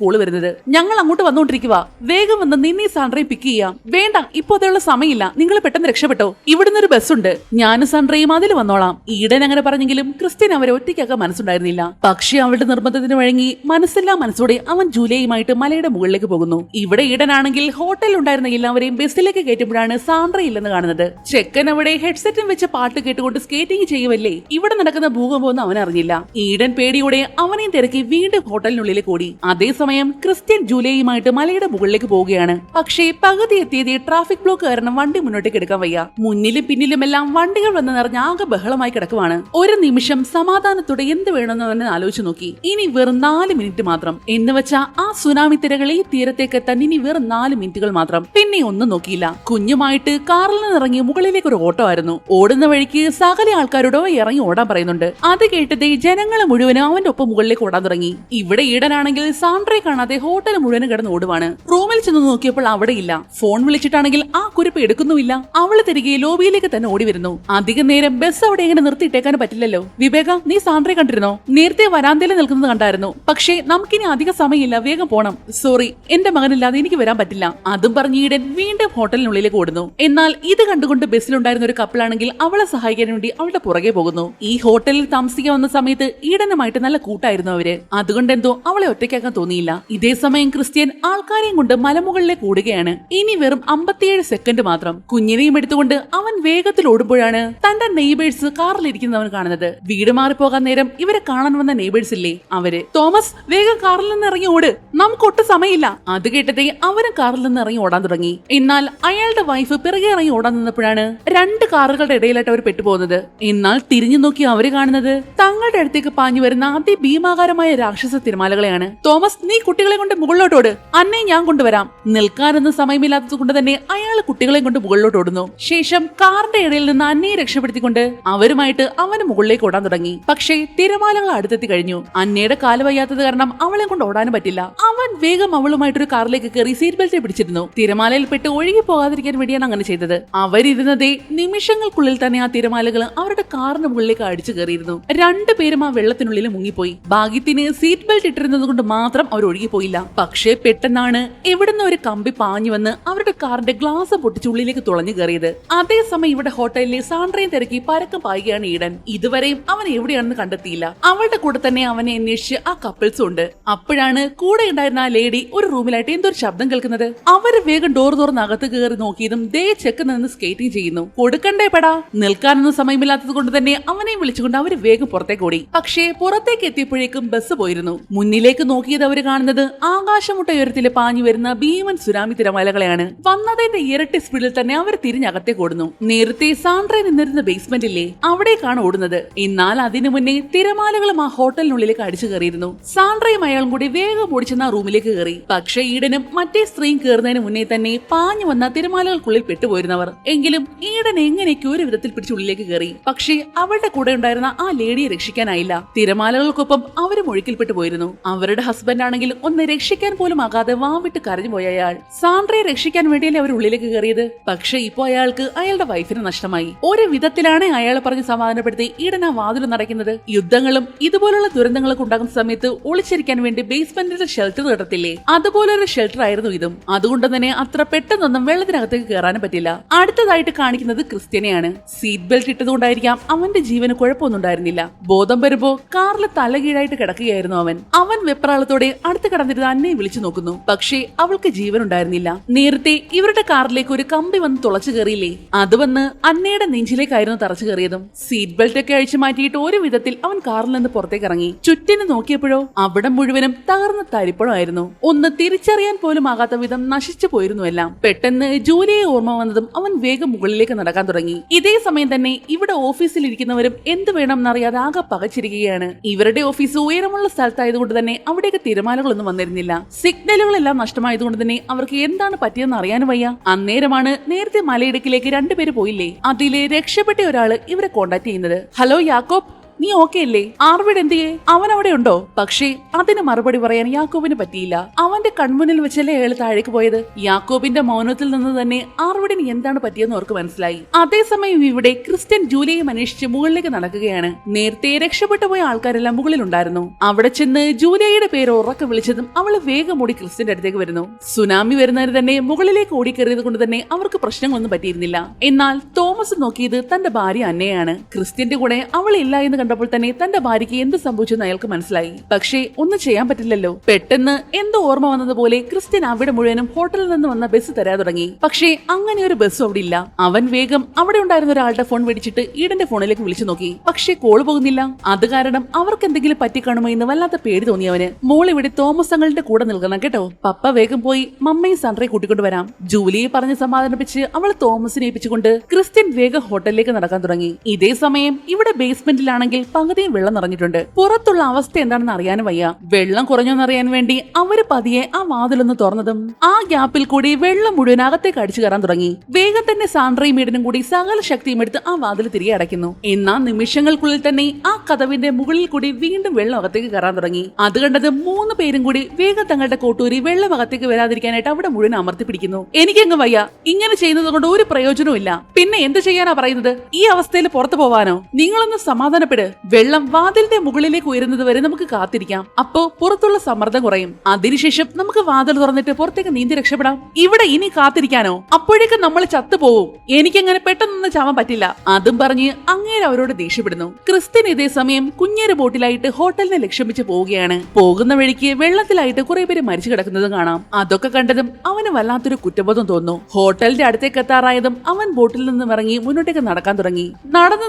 കോള് വരുന്നത്. ഞങ്ങൾ അങ്ങോട്ട് വന്നുകൊണ്ടിരിക്കുക, വേഗം വന്ന് നിന്നെ സാൻഡ്രയും പിക്ക് ചെയ്യാം. വേണ്ട, ഇപ്പൊ അതിനുള്ള സമയമില്ല, നിങ്ങൾ പെട്ടെന്ന് രക്ഷപ്പെട്ടോ, ഇവിടുന്ന് ഒരു ബസ് ഉണ്ട്, ഞാനും സാൻഡ്രയും അതിൽ വന്നോളാം. ഈഡൻ അങ്ങനെ പറഞ്ഞെങ്കിലും ക്രിസ്ത്യൻ അവരെ ഒറ്റയ്ക്കാക്കാൻ മനസ്സുണ്ടായിരുന്നില്ല. പക്ഷേ അവളുടെ നിർബന്ധത്തിന് വഴങ്ങി മനസ്സില്ലാ മനസ്സോടെ അവൻ ജൂലിയുമായിട്ട് മലയുടെ മുകളിലേക്ക് പോകുന്നു. ഇവിടെ ഈഡനാണെങ്കിൽ ഹോട്ടലിൽ ഉണ്ടായിരുന്ന എല്ലാവരെയും ബസ്സിലേക്ക് കയറ്റുമ്പോഴാണ് സാൻഡ്ര ഇല്ലെന്ന് കാണുന്നത്. ചെക്കൻ അവിടെ ഹെഡ്സെറ്റും വെച്ച് പാട്ട് കേട്ടുകൊണ്ട് സ്കേറ്റിംഗ് ചെയ്യുമല്ലേ. ഇവിടെ നടക്കുന്ന ഭൂകമ്പമൊന്നും അവൻ അറിഞ്ഞില്ല. ഈഡൻ പേടിയോടെ അവനെയും തിരക്കി വീണ്ടും ഹോട്ടലിനുള്ളിലേക്ക് ഓടി. അതേസമയം ക്രിസ്ത്യൻ ജൂലിയുമായിട്ട് മലയുടെ മുകളിലേക്ക് പോവുകയാണ്. പക്ഷേ പകുതി എത്തിയത് ട്രാഫിക് ബ്ലോക്ക് കാരണം വണ്ടി മുന്നോട്ടേക്ക് എടുക്കാൻ വയ്യ. മുന്നിലും പിന്നിലുമെല്ലാം വണ്ടികൾ വന്ന് നിറഞ്ഞ ആകെ ബഹളമായി കിടക്കുവാണ്. ഒരു നിമിഷം സമാധാനത്തോടെ എന്ത് വേണമെന്ന് അവൻ ആലോചിച്ചു നോക്കി. ഇനി വെറും 4 മിനിറ്റ് മാത്രം. എന്ന് വെച്ചാ ആ സുനാമി തിരകൾ ഈ തീരത്തേക്ക് എത്താൻ ഇനി വെറും 4 മിനിറ്റുകൾ മാത്രം. പിന്നെ ഒന്നും നോക്കിയില്ല. കുഞ്ഞുമായിട്ട് കാറിൽ നിന്ന് ഇറങ്ങി മുകളിലേക്ക് ഒരു ഓട്ടോ ആയിരുന്നു. ഓടുന്ന വഴിക്ക് സകല ആൾക്കാരോടോ ഇറങ്ങി ഓടാൻ പറയുന്നുണ്ട്. അത് കേട്ടതേ ജനങ്ങൾ മുഴുവനും അവന്റെ ഒപ്പം മുകളിലേക്ക് ഓടാൻ തുടങ്ങി. ഇവിടെ ഈഡനാണെങ്കിൽ സാൻഡ്രയെ കാണാതെ ഹോട്ടൽ മുഴുവനും കിടന്ന് ഓടുവാണ്. റൂമിൽ ചെന്ന് നോക്കിയപ്പോൾ അവിടെ ഇല്ല. ഫോൺ വിളിച്ചിട്ടാണെങ്കിൽ ആ കുറിപ്പ് എടുക്കുന്നുമില്ല. അവള് തിരികെ ലോബിയിലേക്ക് തന്നെ ഓടി വരുന്നു. അധികം നേരം ബസ് അവിടെ എങ്ങനെ നിർത്തിയിട്ടേക്കാൻ പറ്റില്ലല്ലോ. വിവേക, നീ സാൻഡ്രയെ കണ്ടിരുന്നോ? നേരത്തെ വരാന്തയിൽ നിൽക്കുന്നത് കണ്ടായിരുന്നു. പക്ഷേ നമുക്കിനി അധിക സമയമില്ല, വേഗം പോണം. സോറി, എന്റെ മകനില്ലാതെ എനിക്ക് വരാൻ പറ്റില്ല. അതും പറഞ്ഞ് ഈഡൻ വീണ്ടും ഹോട്ടലിനുള്ളിലേക്ക് ഓടുന്നു. എന്നാൽ ഇത് കണ്ടുകൊണ്ട് ബസ്സിലുണ്ടായിരുന്ന ഒരു കപ്പിളാണെങ്കിൽ അവളെ സഹായിക്കാൻ വേണ്ടി അവളുടെ പുറകെ പോകുന്നു. ഈ ഹോട്ടലിൽ താമസിക്കാൻ വന്ന സമയത്ത് ഈഡനുമായിട്ട് നല്ല കൂട്ടായിരുന്നു അവര്. അതുകൊണ്ട് എന്തോ അവളെ ഒറ്റയ്ക്കാക്കാൻ തോന്നിയില്ല. ഇതേ സമയം ക്രിസ്ത്യൻ ആൾക്കാരെയും കൊണ്ട് മലമുകളിലേക്ക് ഓടുകയാണ്. ഇനി വെറും 57 സെക്കൻഡ് മാത്രം. കുഞ്ഞിനെയും എടുത്തുകൊണ്ട് അവൻ വേഗത്തിൽ ഓടുമ്പോഴാണ് തന്റെ നെയ്ബേഴ്സ് കാറിലിരിക്കുന്നവൻ കാണുന്നത്. വീട് മാറിപ്പോകാൻ നേരം ഇവരെ കാണാൻ വന്ന നെയ്ബേഴ്സ് ഇല്ലേ അവര്. തോമസ്, വേഗം കാറിൽ നിന്ന് ഇറങ്ങി ഓട്, നമുക്ക് ഒട്ടും സമയമില്ല. അത് കേട്ടതേ അവരും കാറിൽ നിന്ന് ഇറങ്ങി ഓടാൻ തുടങ്ങി. എന്നാൽ അയാളുടെ വൈഫ് പിറകെ ഇറങ്ങി ഓടാൻ നിന്നപ്പോഴാണ് 2 കാറുകളുടെ ഇടയിലായിട്ട് അവർ പെട്ടുപോകുന്നത്. എന്നാൽ തിരിഞ്ഞു നോക്കി അവര് കാണുന്നത് തങ്ങളുടെ അടുത്തേക്ക് പാഞ്ഞു വരുന്ന അതിഭീമാകാരമായ രാക്ഷസ തിരമാലകളെയാണ്. തോമസ്, നീ കുട്ടികളെ കൊണ്ട് മുകളിലോട്ടോട്, അന്നേ ഞാൻ കൊണ്ടുവരാം. നിൽക്കാനൊന്നും സമയമില്ലാത്തത് കൊണ്ട് തന്നെ അയാൾ കുട്ടികളെ കൊണ്ട് മുകളിലോട്ട് ഓടുന്നു. ശേഷം കാറിന്റെ ഇടയിൽ നിന്ന് അന്നയെ രക്ഷപ്പെടുത്തി രക്ഷപ്പെടുത്തിക്കൊണ്ട് അവരുമായിട്ട് അവന് മുകളിലേക്ക് ഓടാൻ തുടങ്ങി. പക്ഷേ തിരമാലകൾ അടുത്തെത്തി കഴിഞ്ഞു. അന്നയുടെ കാല് വയ്യാത്തത് കാരണം അവളെ കൊണ്ട് ഓടാനും പറ്റില്ല. അവൻ വേഗം അവളുമായിട്ടൊരു കാറിലേക്ക് കയറി സീറ്റ് ബെൽറ്റ് പിടിച്ചിരുന്നു. തിരമാലയിൽ പെട്ട് ഒഴുകി പോകാതിരിക്കാൻ വേണ്ടിയാണ് അങ്ങനെ ചെയ്തത്. അവരിരുന്നതേ നിമിഷങ്ങൾക്കുള്ളിൽ തന്നെ ആ തിരമാലകൾ അവരുടെ കാറിന് മുകളിലേക്ക് അടിച്ചു കയറിയിരുന്നു. രണ്ടുപേരും ആ വെള്ളത്തിനുള്ളിൽ മുങ്ങിപ്പോയി. ഭാഗ്യത്തിന് സീറ്റ് ബെൽറ്റ് ഇട്ടിരുന്നത് കൊണ്ട് മാത്രം അവർ ഒഴുകിപ്പോയില്ല. പക്ഷേ പെട്ടെന്നാണ് എവിടുന്ന് ഒരു കമ്പി പാഞ്ഞു വന്ന് അവരുടെ കാറിന്റെ ഗ്ലാസ് പൊട്ടിച്ച് ഉള്ളിലേക്ക് തുളഞ്ഞു കയറിയത്. അതേസമയം ഇവിടെ ഹോട്ടലിലെ സാൻഡ്രയും തിരക്കി പരക്കം പായുകയാണ് ഈഡൻ. ഇതുവരെയും അവൻ എവിടെയാണെന്ന് കണ്ടെത്തിയില്ല. അവളുടെ കൂടെ തന്നെ അവനെ അന്വേഷിച്ച് ആ കപ്പിൾസും ഉണ്ട്. അപ്പോഴാണ് കൂടെ ഉണ്ടായിരുന്ന ആ ലേഡി ഒരു റൂമിലായിട്ട് എന്തൊരു ശബ്ദം കേൾക്കുന്നത്. അവര് വേഗം ഡോർ തുറന്ന് അകത്ത് കയറി നോക്കിയതും ദേ ചെക്ക് നിന്ന് സ്കേറ്റിംഗ് ചെയ്യുന്നു. കൊടുക്കണ്ടേ പടാ. നിൽക്കാനൊന്നും സമയമില്ലാത്തത് കൊണ്ട് തന്നെ അവനെ വിളിച്ചുകൊണ്ട് അവര് വേഗം പുറത്തേക്ക് ഓടി. പക്ഷേ പുറത്തേക്ക് എത്തിയപ്പോഴേക്കും ബസ് പോയിരുന്നു. മുന്നിലേക്ക് നോക്കിയത് അവര് കാണുന്നത് ആകാശമുട്ട ഉയരത്തില് പാഞ്ഞു വരുന്ന ഭീമൻ സുനാമി തിരമാലകളെയാണ്. വന്നതിന്റെ ഇരട്ടി സ്പീഡിൽ തന്നെ അവർ തിരിഞ്ഞകത്തേക്ക് ഓടുന്നു. നേരത്തെ സാൻഡ്ര നിന്നിരുന്ന ബേസ്മെന്റില്ലേ, അവിടേക്കാണ് ഓടുന്നത്. എന്നാൽ അതിനു മുന്നേ തിരമാലകളും ആ ഹോട്ടലിനുള്ളിലേക്ക് അടിച്ചു കയറിയിരുന്നു. സാൻഡ്രയും അയാളും കൂടി വേഗം ഓടിച്ചെന്ന് ആ റൂമിലേക്ക് കയറി. പക്ഷേ ഈഡനും മറ്റേ സ്ത്രീയും കയറുന്നതിന് മുന്നേ തന്നെ പാഞ്ഞു വന്ന തിരമാലകൾക്കുള്ളിൽ പെട്ടുപോയിരുന്നവർ. എങ്കിലും ഈഡൻ എങ്ങനെയൊക്കെ ഒരു വിധത്തിൽ പിടിച്ച് ഉള്ളിലേക്ക് കയറി. പക്ഷേ അവളുടെ കൂടെ ഉണ്ടായിരുന്ന ആ ലേഡിയെ രക്ഷിക്കാനായില്ല. തിരമാലകൾക്കൊപ്പം അവരും ഒഴുക്കിൽപ്പെട്ടു പോയിരുന്നു. അവരുടെ ഹസ്ബൻഡ് ആണെങ്കിൽ ഒന്ന് രക്ഷിക്കാൻ പോലും ആകാതെ വാവിട്ട് കരഞ്ഞു പോയ അയാൾ. സാൻഡ്രയെ രക്ഷിക്കാൻ വേണ്ടിയല്ലേ അവർ ഉള്ളിലേക്ക് കയറിയത്. പക്ഷെ ഇപ്പോ അയാൾക്ക് അയാളുടെ വൈഫിന് നഷ്ടമായി. ഒരു വിധത്തിലാണ് അയാളെ പറഞ്ഞ് സമാധാനപ്പെടുത്തി ഈഡൻ ആ വാതിൽ നടക്കുന്നത്. യുദ്ധങ്ങളും ഇതുപോലുള്ള ദുരന്തങ്ങളൊക്കെ ഉണ്ടാകുന്ന സമയത്ത് ഒളിച്ചിരിക്കാൻ വേണ്ടി ബേസ്മെന്റിൽ ഷെൽട്ടർ കിടത്തില്ലേ, അതുപോലൊരു ഷെൽട്ടർ ആയിരുന്നു ഇതും. അതുകൊണ്ട് തന്നെ അത്ര പെട്ടെന്നൊന്നും വെള്ളത്തിനകത്തേക്ക് കയറാനും പറ്റില്ല. അടുത്തതായിട്ട് കാണിക്കുന്നത് ക്രിസ്ത്യനെയാണ്. സീറ്റ് ബെൽറ്റ് ഇട്ടതുകൊണ്ടായിരിക്കാം അവന്റെ ജീവന് കുഴപ്പമൊന്നും ഉണ്ടായിരുന്നില്ല. ബോധം വരുമ്പോ കാറിൽ തലകീഴായിട്ട് കിടക്കുകയായിരുന്നു അവൻ. അവൻ വെപ്രാളത്തോടെ അടുത്ത് കടന്നിരുന്ന അന്നയെ വിളിച്ചു നോക്കുന്നു. പക്ഷേ അവൾക്ക് ജീവൻ ഉണ്ടായിരുന്നില്ല. നേരത്തെ ഇവരുടെ കാറിലേക്ക് ഒരു കമ്പി വന്ന് തുളച്ചു കയറിയില്ലേ, അത് വന്ന് അന്നയുടെ നെഞ്ചിലേക്കായിരുന്നു തറച്ചു കയറിയതും. സീറ്റ് ബെൽറ്റ് ഒക്കെ അഴിച്ചു മാറ്റിയിട്ട് ഒരു വിധത്തിൽ അവൻ കാറിൽ നിന്ന് പുറത്തേക്ക് ഇറങ്ങി. ചുറ്റിന് നോക്കിയപ്പോഴോ അവിടെ മുഴുവനും തകർന്ന തരിപ്പണമായിരുന്നു. ഒന്ന് തിരിച്ചറിയാൻ പോലും ആകാത്ത വിധം നശിച്ചു പോയിരുന്നു എല്ലാം. പെട്ടെന്ന് ജൂലിയെ ഓർമ്മ വന്നതും അവൻ വേഗം മുകളിലേക്ക് നടക്കാൻ തുടങ്ങി. ഇതേ സമയം തന്നെ ഇവിടെ ഓഫീസിൽ ഇരിക്കുന്നവരും എന്ത് വേണമെന്നറിയാതെ ആകെ പകച്ചിരിക്കുകയാണ്. ഇവരുടെ ഓഫീസ് ഉയരമുള്ള സ്ഥലത്തായതുകൊണ്ട് തന്നെ അവിടേക്ക് തിരമാലകളൊന്നും വന്നിരുന്നില്ല. സിഗ്നലുകളെല്ലാം നഷ്ടമായതുകൊണ്ട് തന്നെ അവർക്ക് എന്താണ് പറ്റിയെന്ന് അറിയാനും വയ്യ. അന്നേരമാണ് നേരത്തെ മലയിടുക്കിലേക്ക് രണ്ടുപേര് പോയില്ലേ, അതിലെ രക്ഷപ്പെട്ട ഒരാള് ഇവരെ കോണ്ടാക്ട് ചെയ്യുന്നത്. ഹലോ യാക്കോബ്, നീ ഓക്കെ അല്ലേ? ആർവിഡ് എന്തിയെ? അവൻ അവിടെ ഉണ്ടോ? പക്ഷേ അതിന് മറുപടി പറയാൻ യാക്കോബിന് പറ്റിയില്ല. അവന്റെ കൺമുന്നിൽ വെച്ചല്ലേ അയാൾ താഴേക്ക് പോയത്. യാക്കോബിന്റെ മൗനത്തിൽ നിന്ന് തന്നെ ആർവിഡിന് എന്താണ് പറ്റിയെന്ന് അവർക്ക് മനസ്സിലായി. അതേസമയം ഇവിടെ ക്രിസ്ത്യൻ ജൂലിയെയും അന്വേഷിച്ച് മുകളിലേക്ക് നടക്കുകയാണ്. നേരത്തെ രക്ഷപ്പെട്ടു പോയ ആൾക്കാരെല്ലാം മുകളിലുണ്ടായിരുന്നു. അവിടെ ചെന്ന് ജൂലിയയുടെ പേര് ഉറക്കെ വിളിച്ചതും അവള് വേഗം ഓടി ക്രിസ്ത്യന്റെ അടുത്തേക്ക് വരുന്നു. സുനാമി വരുന്നതിന് തന്നെ മുകളിലേക്ക് ഓടിക്കയറിയത് കൊണ്ട് തന്നെ അവർക്ക് പ്രശ്നങ്ങളൊന്നും പറ്റിയിരുന്നില്ല. എന്നാൽ തോമസ് നോക്കിയത് തന്റെ ഭാര്യ അന്നയാണ്. ക്രിസ്ത്യന്റെ കൂടെ അവളില്ല എന്ന് കണ്ടപ്പോൾ തന്നെ തന്റെ ഭാര്യയ്ക്ക് എന്ത് സംഭവിച്ചെന്ന് അയാൾക്ക് മനസ്സിലായി. പക്ഷേ ഒന്നും ചെയ്യാൻ പറ്റില്ലല്ലോ. പെട്ടെന്ന് എന്തോ ഓർമ്മ വന്നതുപോലെ ക്രിസ്ത്യൻ അവിടെ മുഴുവനും ഹോട്ടലിൽ നിന്ന് വന്ന ബസ് തരാൻ തുടങ്ങി. പക്ഷേ അങ്ങനെ ഒരു ബസ്സും അവിടെ ഇല്ല. അവൻ വേഗം അവിടെ ഉണ്ടായിരുന്ന ഒരാളുടെ ഫോൺ മേടിച്ചിട്ട് ഈഡന്റെ ഫോണിലേക്ക് വിളിച്ചു നോക്കി. പക്ഷേ കോള് പോകുന്നില്ല. അത് കാരണം അവർക്ക് എന്തെങ്കിലും പറ്റിക്കാണുമോ എന്ന് വല്ലാത്ത പേടി തോന്നിയവന് മോൾ ഇവിടെ തോമസ് തങ്ങളുടെ കൂടെ നിൽക്കണം കേട്ടോ. പപ്പ വേഗം പോയി മമ്മയും സാൻഡ്രയെ കൂട്ടിക്കൊണ്ട് വരാം. ജൂലിയെ പറഞ്ഞ് സമാധാനിപ്പിച്ച് അവൾ തോമസിനെ ഏൽപ്പിച്ചുകൊണ്ട് ക്രിസ്ത്യൻ വേഗം ഹോട്ടലിലേക്ക് നടക്കാൻ തുടങ്ങി. ഇതേ സമയം ഇവിടെ ബേസ്മെന്റിലാണെങ്കിൽ പകുതിയും വെള്ളം നിറഞ്ഞിട്ടുണ്ട്. പുറത്തുള്ള അവസ്ഥ എന്താണെന്ന് അറിയാനും വയ്യ. വെള്ളം കുറഞ്ഞോന്നറിയാൻ വേണ്ടി അവര് പതിയെ ആ വാതിലൊന്ന് തുറന്നതും ആ ഗ്യാപ്പിൽ കൂടി വെള്ളം മുഴുവൻ അകത്തേക്ക് അടിച്ചു കയറാൻ തുടങ്ങി. വേഗം തന്നെ സാൻഡ്രയും ഈഡനും കൂടി സകല ശക്തിയും എടുത്ത് ആ വാതിൽ തിരികെ അടയ്ക്കുന്നു. എന്നാൽ നിമിഷങ്ങൾക്കുള്ളിൽ തന്നെ ആ കതവിന്റെ മുകളിൽ കൂടി വീണ്ടും വെള്ളം അകത്തേക്ക് കയറാൻ തുടങ്ങി. അത് കണ്ടത് 3 പേരും കൂടി വേഗം തങ്ങളുടെ കോട്ടൂരി വെള്ളം അകത്തേക്ക് വരാതിരിക്കാനായിട്ട് അവിടെ മുഴുവൻ അമർത്തി പിടിക്കുന്നു. എനിക്കങ്ങ് വയ്യ. ഇങ്ങനെ ചെയ്യുന്നത് കൊണ്ട് ഒരു പ്രയോജനവും ഇല്ല. പിന്നെ എന്ത് ചെയ്യാനാ പറയുന്നത്? ഈ അവസ്ഥയിൽ പുറത്തു പോവാനോ? നിങ്ങളൊന്ന് സമാധാനപ്പെട്. വെള്ളം വാതിലിന്റെ മുകളിലേക്ക് ഉയരുന്നത് വരെ നമുക്ക് കാത്തിരിക്കാം. അപ്പോ പുറത്തുള്ള സമ്മർദ്ദം കുറയും. അതിനുശേഷം നമുക്ക് വാതിൽ തുറന്നിട്ട് പുറത്തേക്ക് നീന്തി രക്ഷപ്പെടാം. ഇവിടെ ഇനി കാത്തിരിക്കാനോ? അപ്പോഴേക്കും നമ്മൾ ചത്തുപോവും. എനിക്കങ്ങനെ പെട്ടെന്നൊന്നും ചാവാൻ പറ്റില്ല. അതും പറഞ്ഞ് അങ്ങേര് അവരോട് ദേഷ്യപ്പെടുന്നു. ക്രിസ്ത്യൻ ഇതേ സമയം കുഞ്ഞേര് ബോട്ടിലായിട്ട് ഹോട്ടലിനെ ലക്ഷ്യം വെച്ച് പോവുകയാണ്. പോകുന്ന വഴിക്ക് വെള്ളത്തിലായിട്ട് കുറെ പേര് മരിച്ചു കിടക്കുന്നത് കാണാം. അതൊക്കെ കണ്ടതും അവന് വല്ലാത്തൊരു കുറ്റബോധം തോന്നുന്നു. ഹോട്ടലിന്റെ അടുത്തേക്ക് എത്താറായതും അവൻ ബോട്ടിൽ നിന്നും ഇറങ്ങി മുന്നോട്ടേക്ക് നടക്കാൻ തുടങ്ങി.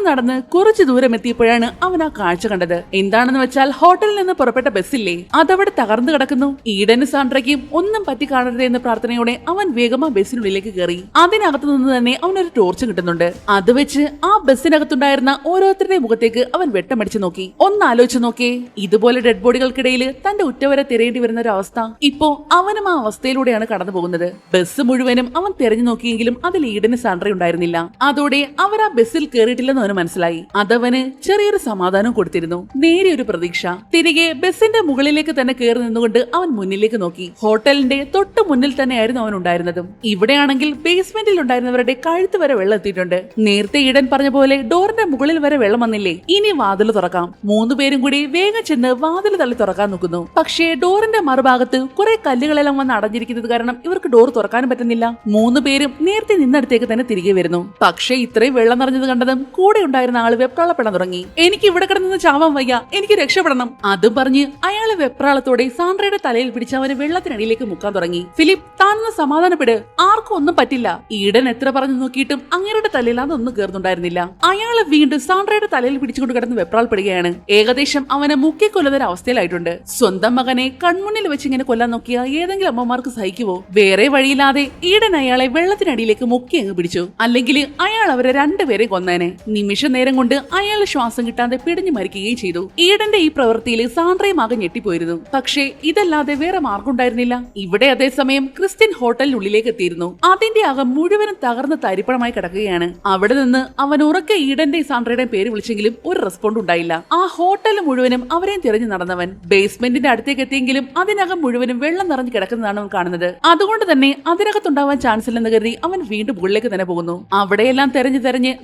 നടന്ന് കുറച്ചു ദൂരം എത്തിയപ്പോഴാണ് അവൻ ആ കാഴ്ച കണ്ടത്. എന്താണെന്ന് വെച്ചാൽ ഹോട്ടലിൽ നിന്ന് പുറപ്പെട്ട ബസ്സില്ലേ, അതവിടെ തകർന്നു കിടക്കുന്നു. ഈഡനും സാൻഡ്രയ്ക്കും ഒന്നും പറ്റി കാണരുത് എന്ന പ്രാർത്ഥനയോടെ അവൻ വേഗം ആ ബസ്സിനുള്ളിലേക്ക് കയറി. അതിനകത്തു നിന്ന് തന്നെ അവനൊരു ടോർച്ച് കിട്ടുന്നുണ്ട്. അത് വെച്ച് ആ ബസ്സിനകത്തുണ്ടായിരുന്ന ഓരോരുത്തരുടെ മുഖത്തേക്ക് അവൻ വെട്ടമടിച്ചു നോക്കി. ഒന്ന് ആലോചിച്ച് നോക്കേ, ഇതുപോലെ ഡെഡ് ബോഡികൾക്കിടയിൽ തന്റെ ഉറ്റവരെ തിരയേണ്ടി വരുന്ന ഒരു അവസ്ഥ. ഇപ്പോ അവനും ആ അവസ്ഥയിലൂടെയാണ് കടന്നു പോകുന്നത്. ബസ് മുഴുവനും അവൻ തിരഞ്ഞു നോക്കിയെങ്കിലും അതിൽ ഈഡന് സാൻഡ്ര ഉണ്ടായിരുന്നില്ല. അതോടെ അവർ ആ ബസ്സിൽ കയറിയിട്ടില്ലെന്ന് അവന് മനസ്സിലായി. അതവന് ചെറിയൊരു സമാധാനം കൊടുത്തിരുന്നു, നേരിയൊരു പ്രതീക്ഷ. തിരികെ ബസിന്റെ മുകളിലേക്ക് തന്നെ കയറി നിന്നുകൊണ്ട് അവൻ മുന്നിലേക്ക് നോക്കി. ഹോട്ടലിന്റെ തൊട്ട് മുന്നിൽ തന്നെയായിരുന്നു അവൻ ഉണ്ടായിരുന്നതും. ഇവിടെയാണെങ്കിൽ ബേസ്മെന്റിൽ ഉണ്ടായിരുന്നവരുടെ കഴുത്ത് വരെ വെള്ളം എത്തിയിട്ടുണ്ട്. നേരത്തെ ഈഡൻ പറഞ്ഞ പോലെ ഡോറിന്റെ മുകളിൽ വരെ വെള്ളം വന്നില്ലേ, ഇനി വാതിൽ തുറക്കാം. 3 പേരും കൂടി വേഗം ചെന്ന് വാതിൽ തള്ളി തുറക്കാൻ നോക്കുന്നു. പക്ഷേ ഡോറിന്റെ മറുഭാഗത്ത് കുറെ കല്ലുകളെല്ലാം വന്ന് അടഞ്ഞിരിക്കുന്നത് കാരണം ഇവർക്ക് ഡോർ തുറക്കാനും പറ്റുന്നില്ല. 3 പേരും നേരത്തെ നിന്നടുത്തേക്ക് തന്നെ തിരികെ വരുന്നു. പക്ഷേ ഇത്രയും വെള്ളം നിറഞ്ഞത് കണ്ടതും കൂടെ ഉണ്ടായിരുന്ന ആള് വെപ്രാളപ്പെടാൻ തുടങ്ങി. എനിക്ക് ഇവിടെ കിടന്ന് ചാവാൻ വയ്യ, എനിക്ക് രക്ഷപ്പെടണം. അതും പറഞ്ഞ് അയാള് വെപ്രാളത്തോടെ സാൻഡ്രയുടെ തലയിൽ പിടിച്ച് അവന് വെള്ളത്തിനടിയിലേക്ക് മുക്കാൻ തുടങ്ങി. ഫിലിപ്പ്, താനൊന്ന് സമാധാനപ്പെട്, ആർക്കും ഒന്നും പറ്റില്ല. ഈഡൻ എത്ര പറഞ്ഞു നോക്കിയിട്ടും അങ്ങേരുടെ തലയിൽ അതൊന്നും കേറുന്നുണ്ടായിരുന്നില്ല. അയാള് വീണ്ടും സാൻഡ്രയുടെ തലയിൽ പിടിച്ചുകൊണ്ട് കിടന്ന് വെപ്രാളപ്പെടുകയാണ്. ഏകദേശം അവനെ മുക്കിക്കൊല്ലുന്ന അവസ്ഥയിലായിട്ടുണ്ട്. സ്വന്തം മകനെ കൺമുന്നിൽ വെച്ച് ഇങ്ങനെ കൊല്ലാൻ നോക്കിയ ഏതെങ്കിലും അമ്മമാർക്ക് സഹിക്കുവോ? വേറെ വഴിയില്ലാതെ ഈഡൻ അയാളെ വെള്ളത്തിനടിയിലേക്ക് മുക്കി അങ്ങ് പിടിച്ചു. അല്ലെങ്കിൽ അയാൾ അവരെ 2 പേരെ കൊന്നേനെ. നിമിഷ നേരം കൊണ്ട് അയാൾ ശ്വാസം കിട്ടാതെ പിടിഞ്ഞു മരിക്കുകയും ചെയ്തു. ഈഡന്റെ ഈ പ്രവൃത്തിയിൽ സാൻഡ്രയും ആകെ ഞെട്ടിപ്പോയിരുന്നു. പക്ഷേ ഇതല്ലാതെ വേറെ മാർഗമുണ്ടായിരുന്നില്ല. ഇവിടെ അതേസമയം ക്രിസ്ത്യൻ ഹോട്ടലിനുള്ളിലേക്ക് എത്തിയിരുന്നു. അതിന്റെ അകം മുഴുവനും തകർന്ന് തരിപ്പണമായി കിടക്കുകയാണ്. അവിടെ നിന്ന് അവൻ ഉറക്കെ ഈഡന്റെയും സാൻഡ്രയുടെയും പേര് വിളിച്ചെങ്കിലും ഒരു റെസ്പോണ്ട് ഉണ്ടായില്ല. ആ ഹോട്ടൽ മുഴുവനും അവരെയും തിരഞ്ഞു നടന്നവൻ ബേസ്മെന്റിന്റെ അടുത്തേക്ക് എത്തിയെങ്കിലും അതിനകം മുഴുവനും വെള്ളം നിറഞ്ഞു കിടക്കുന്നതാണ് അവൻ കാണുന്നത്. അതുകൊണ്ട് തന്നെ അതിനകത്തുണ്ടാവാൻ ചാൻസ് ഇല്ലെന്ന് കരുതി അവൻ വീണ്ടും മുകളിലേക്ക് തന്നെ പോകുന്നു. അവിടെയെല്ലാം തെരഞ്ഞ്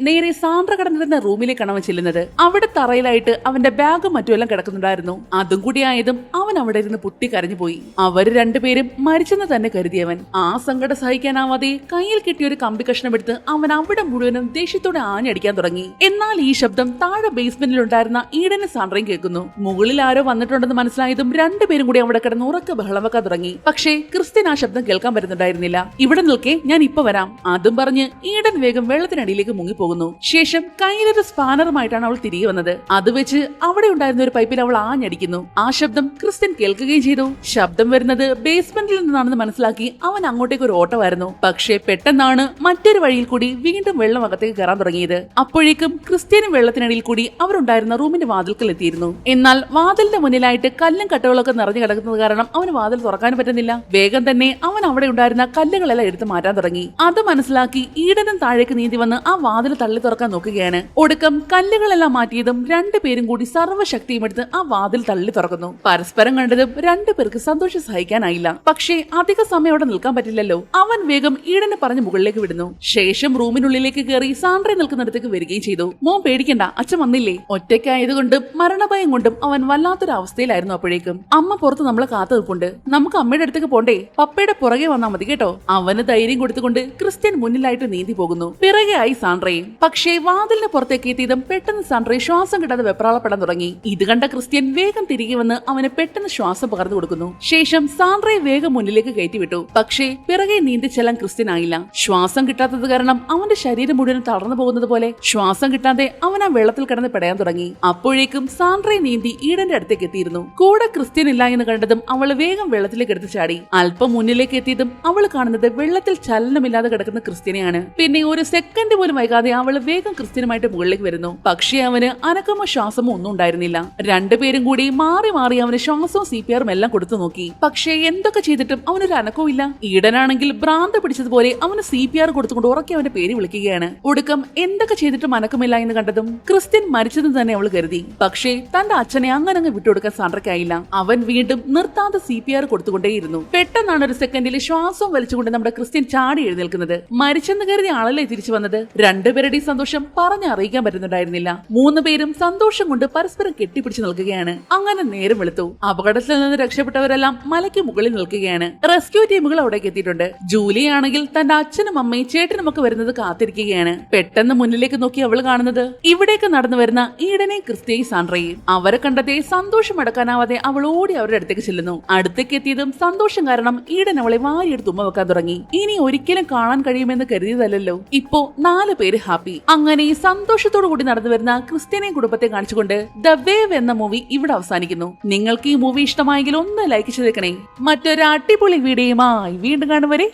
നേരെ സാൻഡ്ര കടന്നിരുന്ന റൂമിലേക്കാണ് അവൻ ചെല്ലുന്നത്. അവിടെ തറയിലായിട്ട് അവന്റെ ബാഗും മറ്റുമെല്ലാം കിടക്കുന്നുണ്ടായിരുന്നു. അതും കൂടി ആയതും അവൻ അവിടെ ഇരുന്ന് പൊട്ടി കരഞ്ഞു പോയി. അവര് 2 പേരും മരിച്ചെന്ന് തന്നെ കരുതിയവൻ ആ സങ്കടം സഹിക്കാനാവാതെ കയ്യിൽ കിട്ടിയ ഒരു കമ്പി കഷ്ണം എടുത്ത് അവൻ അവിടെ മുഴുവനും ദേഷ്യത്തോടെ ആഞ്ഞടിക്കാൻ തുടങ്ങി. എന്നാൽ ഈ ശബ്ദം താഴെ ബേസ്മെന്റിൽ ഉണ്ടായിരുന്ന ഈഡനും സാൻഡ്രയും കേൾക്കുന്നു. മുകളിൽ ആരോ വന്നിട്ടുണ്ടെന്ന് മനസ്സിലായതും 2 പേരും കൂടി അവിടെ കിടന്ന് ഉറക്കെ ബഹളം വെക്കാൻ തുടങ്ങി. പക്ഷേ ക്രിസ്ത്യൻ ആ ശബ്ദം കേൾക്കാൻ പറ്റുന്നുണ്ടായിരുന്നില്ല. ഇവിടെ നിൽക്കെ, ഞാൻ ഇപ്പൊ വരാം. അതും പറഞ്ഞ് ഈഡൻ വേഗം വെള്ളത്തിനടിയിലേക്ക് മുങ്ങിപ്പോകുന്നു. ശേഷം കയ്യിലൊരു സ്പാനറുമായിട്ടാണ് അവൾ തിരികെ വന്നത്. അത് വെച്ച് അവിടെ ഉണ്ടായിരുന്ന ഒരു പൈപ്പിൽ അവൾ ആഞ്ഞടിക്കുന്നു. ആ ശബ്ദം ക്രിസ്ത്യൻ കേൾക്കുകയും ചെയ്തു. ശബ്ദം വരുന്നത് ബേസ്മെന്റിൽ നിന്നാണെന്ന് മനസ്സിലാക്കി അവൻ അങ്ങോട്ടേക്ക് ഒരു ഓട്ടമായിരുന്നു. പക്ഷേ പെട്ടെന്നാണ് മറ്റൊരു വഴിയിൽ കൂടി വീണ്ടും വെള്ളം അകത്തേക്ക് കയറാൻ തുടങ്ങിയത്. അപ്പോഴേക്കും ക്രിസ്ത്യനും വെള്ളത്തിനടിയിൽ കൂടി അവരുണ്ടായിരുന്ന റൂമിന്റെ വാതിൽക്കൽ എത്തിയിരുന്നു. എന്നാൽ വാതിലിന്റെ മുന്നിലായിട്ട് കല്ലും കട്ടകളൊക്കെ നിറഞ്ഞു കിടക്കുന്നത് കാരണം അവന് വാതിൽ തുറക്കാനും പറ്റുന്നില്ല. വേഗം തന്നെ അവൻ അവിടെ ഉണ്ടായിരുന്ന കല്ലുകളെല്ലാം എടുത്ത് മാറ്റാൻ തുടങ്ങി. അത് മനസ്സിലാക്കി ഈഡനും താഴേക്ക് നീന്തി വന്ന് ആ വാതിൽ തള്ളി തുറക്കാൻ നോക്കുകയാണ്. ഒടുക്കം കല്ലുകളെല്ലാം മാറ്റിയതും 2 പേരും കൂടി സർവ്വശക്തിയും എടുത്ത് ആ വാതിൽ തള്ളി തുറക്കുന്നു. പരസ്പരം കണ്ടതും 2 പേർക്ക് സന്തോഷം സഹിക്കാനായില്ല. പക്ഷേ അധിക സമയം അവിടെ നിൽക്കാൻ പറ്റില്ലല്ലോ. അവൻ വേഗം ഈഡനെ പറഞ്ഞ് മുകളിലേക്ക് വിടുന്നു. ശേഷം റൂമിനുള്ളിലേക്ക് കയറി സാൻഡ്ര നിൽക്കുന്നിടത്തേക്ക് വരികയും ചെയ്തു. മോൻ പേടിക്കണ്ട, അച്ഛൻ വന്നില്ലേ. ഒറ്റയ്ക്കായതുകൊണ്ടും മരണഭയം കൊണ്ടും അവൻ വല്ലാത്തൊരു അവസ്ഥയിലായിരുന്നു. അപ്പോഴേക്കും അമ്മ പുറത്ത് നമ്മളെ കാത്തു നിൽപ്പുണ്ട്, നമുക്ക് അമ്മയുടെ അടുത്തേക്ക് പോണ്ടേ, പപ്പയുടെ പുറകെ വന്നാൽ മതി കേട്ടോ. അവന് ധൈര്യം കൊടുത്തുകൊണ്ട് ക്രിസ്ത്യൻ മുന്നിലായിട്ട് നീന്തി പോകുന്നു. പിറകെ ആയി സാൻഡ്രയും. പക്ഷേ വാതിലിന് പുറത്തേക്ക് എത്തിയതും പെട്ടെന്ന് സാൻഡ്രയെ ശ്വാസം കിട്ടാതെ വെപ്രാളപ്പെടാൻ തുടങ്ങി. ഇത് കണ്ട ക്രിസ്ത്യൻ വേഗം തിരികെ വന്ന് അവന് പെട്ടെന്ന് ശ്വാസം പകർന്നു കൊടുക്കുന്നു. ശേഷം സാൻഡ്രയെ വേഗം മുന്നിലേക്ക് കയറ്റിവിട്ടു. പക്ഷേ പിറകെ നീന്തി ചെല്ലാൻ ക്രിസ്ത്യൻ ആയില്ല. ശ്വാസം കിട്ടാത്തത് കാരണം അവന്റെ ശരീരം മുഴുവൻ തളർന്നു പോകുന്നത് പോലെ ശ്വാസം കിട്ടാതെ അവൻ ആ വെള്ളത്തിൽ കിടന്ന് പെടയാൻ തുടങ്ങി. അപ്പോഴേക്കും സാൻഡ്രയെ നീന്തി ഈഡന്റെ അടുത്തേക്ക് എത്തിയിരുന്നു. കൂടെ ക്രിസ്ത്യൻ ഇല്ല എന്ന് കണ്ടതും അവൾ വേഗം വെള്ളത്തിലേക്ക് എടുത്ത് ചാടി. അല്പം മുന്നിലേക്ക് എത്തിയതും അവൾ കാണുന്നത് വെള്ളത്തിൽ ചലനമില്ലാതെ കിടക്കുന്ന ക്രിസ്ത്യനെയാണ്. പിന്നെ ഒരു സെക്കൻഡ് പോലും വൈകാതെ അവൾ വേഗം ക്രിസ്ത്യനുമായിട്ട് മുകളിലേക്ക് വരുന്നു. പക്ഷേ അവന് അനക്കമോ ശ്വാസമോ ഒന്നും ഉണ്ടായിരുന്നില്ല. 2 പേരും കൂടി മാറി മാറി അവന് ശ്വാസവും CPR എല്ലാം കൊടുത്തു നോക്കി. പക്ഷേ എന്തൊക്കെ ചെയ്തിട്ടും അവനൊരു അനക്കവും ഇല്ല. ഈഡനാണെങ്കിൽ ഭ്രാന്ത് പിടിച്ചതുപോലെ അവന് CPR കൊടുത്തുകൊണ്ട് ഉറക്കെ അവന്റെ പേര് വിളിക്കുകയാണ്. ഒടുക്കം എന്തൊക്കെ ചെയ്തിട്ടും അനക്കമില്ല എന്ന് കണ്ടതും ക്രിസ്ത്യൻ മരിച്ചതെന്ന് തന്നെ അവൾ കരുതി. പക്ഷേ തന്റെ അച്ഛനെ അങ്ങനെ വിട്ടുകൊടുക്കാൻ സാൻഡ്രയ്ക്കായില്ല. അവൻ വീണ്ടും നിർത്താതെ CPR കൊടുത്തുകൊണ്ടേയിരുന്നു. പെട്ടെന്നാണ് ഒരു സെക്കൻഡിൽ ശ്വാസം വലിച്ചുകൊണ്ട് നമ്മുടെ ക്രിസ്ത്യൻ ചാടി എഴുന്നേൽക്കുന്നത്. മരിച്ചെന്ന് കരുതിയ ആളല്ലേ തിരിച്ചു വന്നത്. 2 പേരുടെയും സന്തോഷം പറഞ്ഞറിയിക്കാൻ പറ്റുന്നുണ്ടായിരുന്നില്ല. 3 പേരും സന്തോഷം കൊണ്ട് പരസ്പരം കെട്ടിപ്പിടിച്ച് നിൽക്കുകയാണ്. അങ്ങനെ നേരം വെളുത്തു. അപകടത്തിൽ നിന്ന് രക്ഷപ്പെട്ടവരെല്ലാം മലയ്ക്ക് മുകളിൽ നിൽക്കുകയാണ്. റെസ്ക്യൂ ടീമുകൾ അവിടേക്ക് എത്തിയിട്ടുണ്ട്. ജൂലി ആണെങ്കിൽ തന്റെ അച്ഛനും അമ്മയും ചേട്ടനും ഒക്കെ വരുന്നത് കാത്തിരിക്കുകയാണ്. പെട്ടെന്ന് മുന്നിലേക്ക് നോക്കി അവൾ കാണുന്നത് ഇവിടേക്ക് നടന്നു വരുന്ന ഈഡനെയും ക്രിസ്ത്യയും സാൻഡ്രയും. അവരെ കണ്ടതേ സന്തോഷം അടക്കാനാവാതെ അവൾ ഓടി അവരുടെ അടുത്തേക്ക് ചെല്ലുന്നു. അടുത്തേക്ക് എത്തിയതും സന്തോഷം കാരണം ഈഡൻ അവളെ വാരിയെടുത്ത് ഉമ്മ വെക്കാൻ തുടങ്ങി. ഇനി ഒരിക്കലും കാണാൻ കഴിയുമെന്ന് കരുതിയതല്ലോ. ഇപ്പോ 4 പേര് ഹാപ്പി. അങ്ങനെ സന്തോഷത്തോടു കൂടി നടന്നു വരുന്ന ക്രിസ്ത്യനെയും കുടുംബത്തെ കാണിച്ചുകൊണ്ട് ദ വേവ് എന്ന മൂവി ഇവിടെ അവസാനിക്കുന്നു. നിങ്ങൾക്ക് ഈ മൂവി ഇഷ്ടമായെങ്കിൽ ഒന്ന് ലൈക്ക് ചെയ്തേക്കണേ. മറ്റൊരു അടിപൊളി വീഡിയോയുമായി വീണ്ടും കാണും വരെ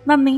നന്ദി.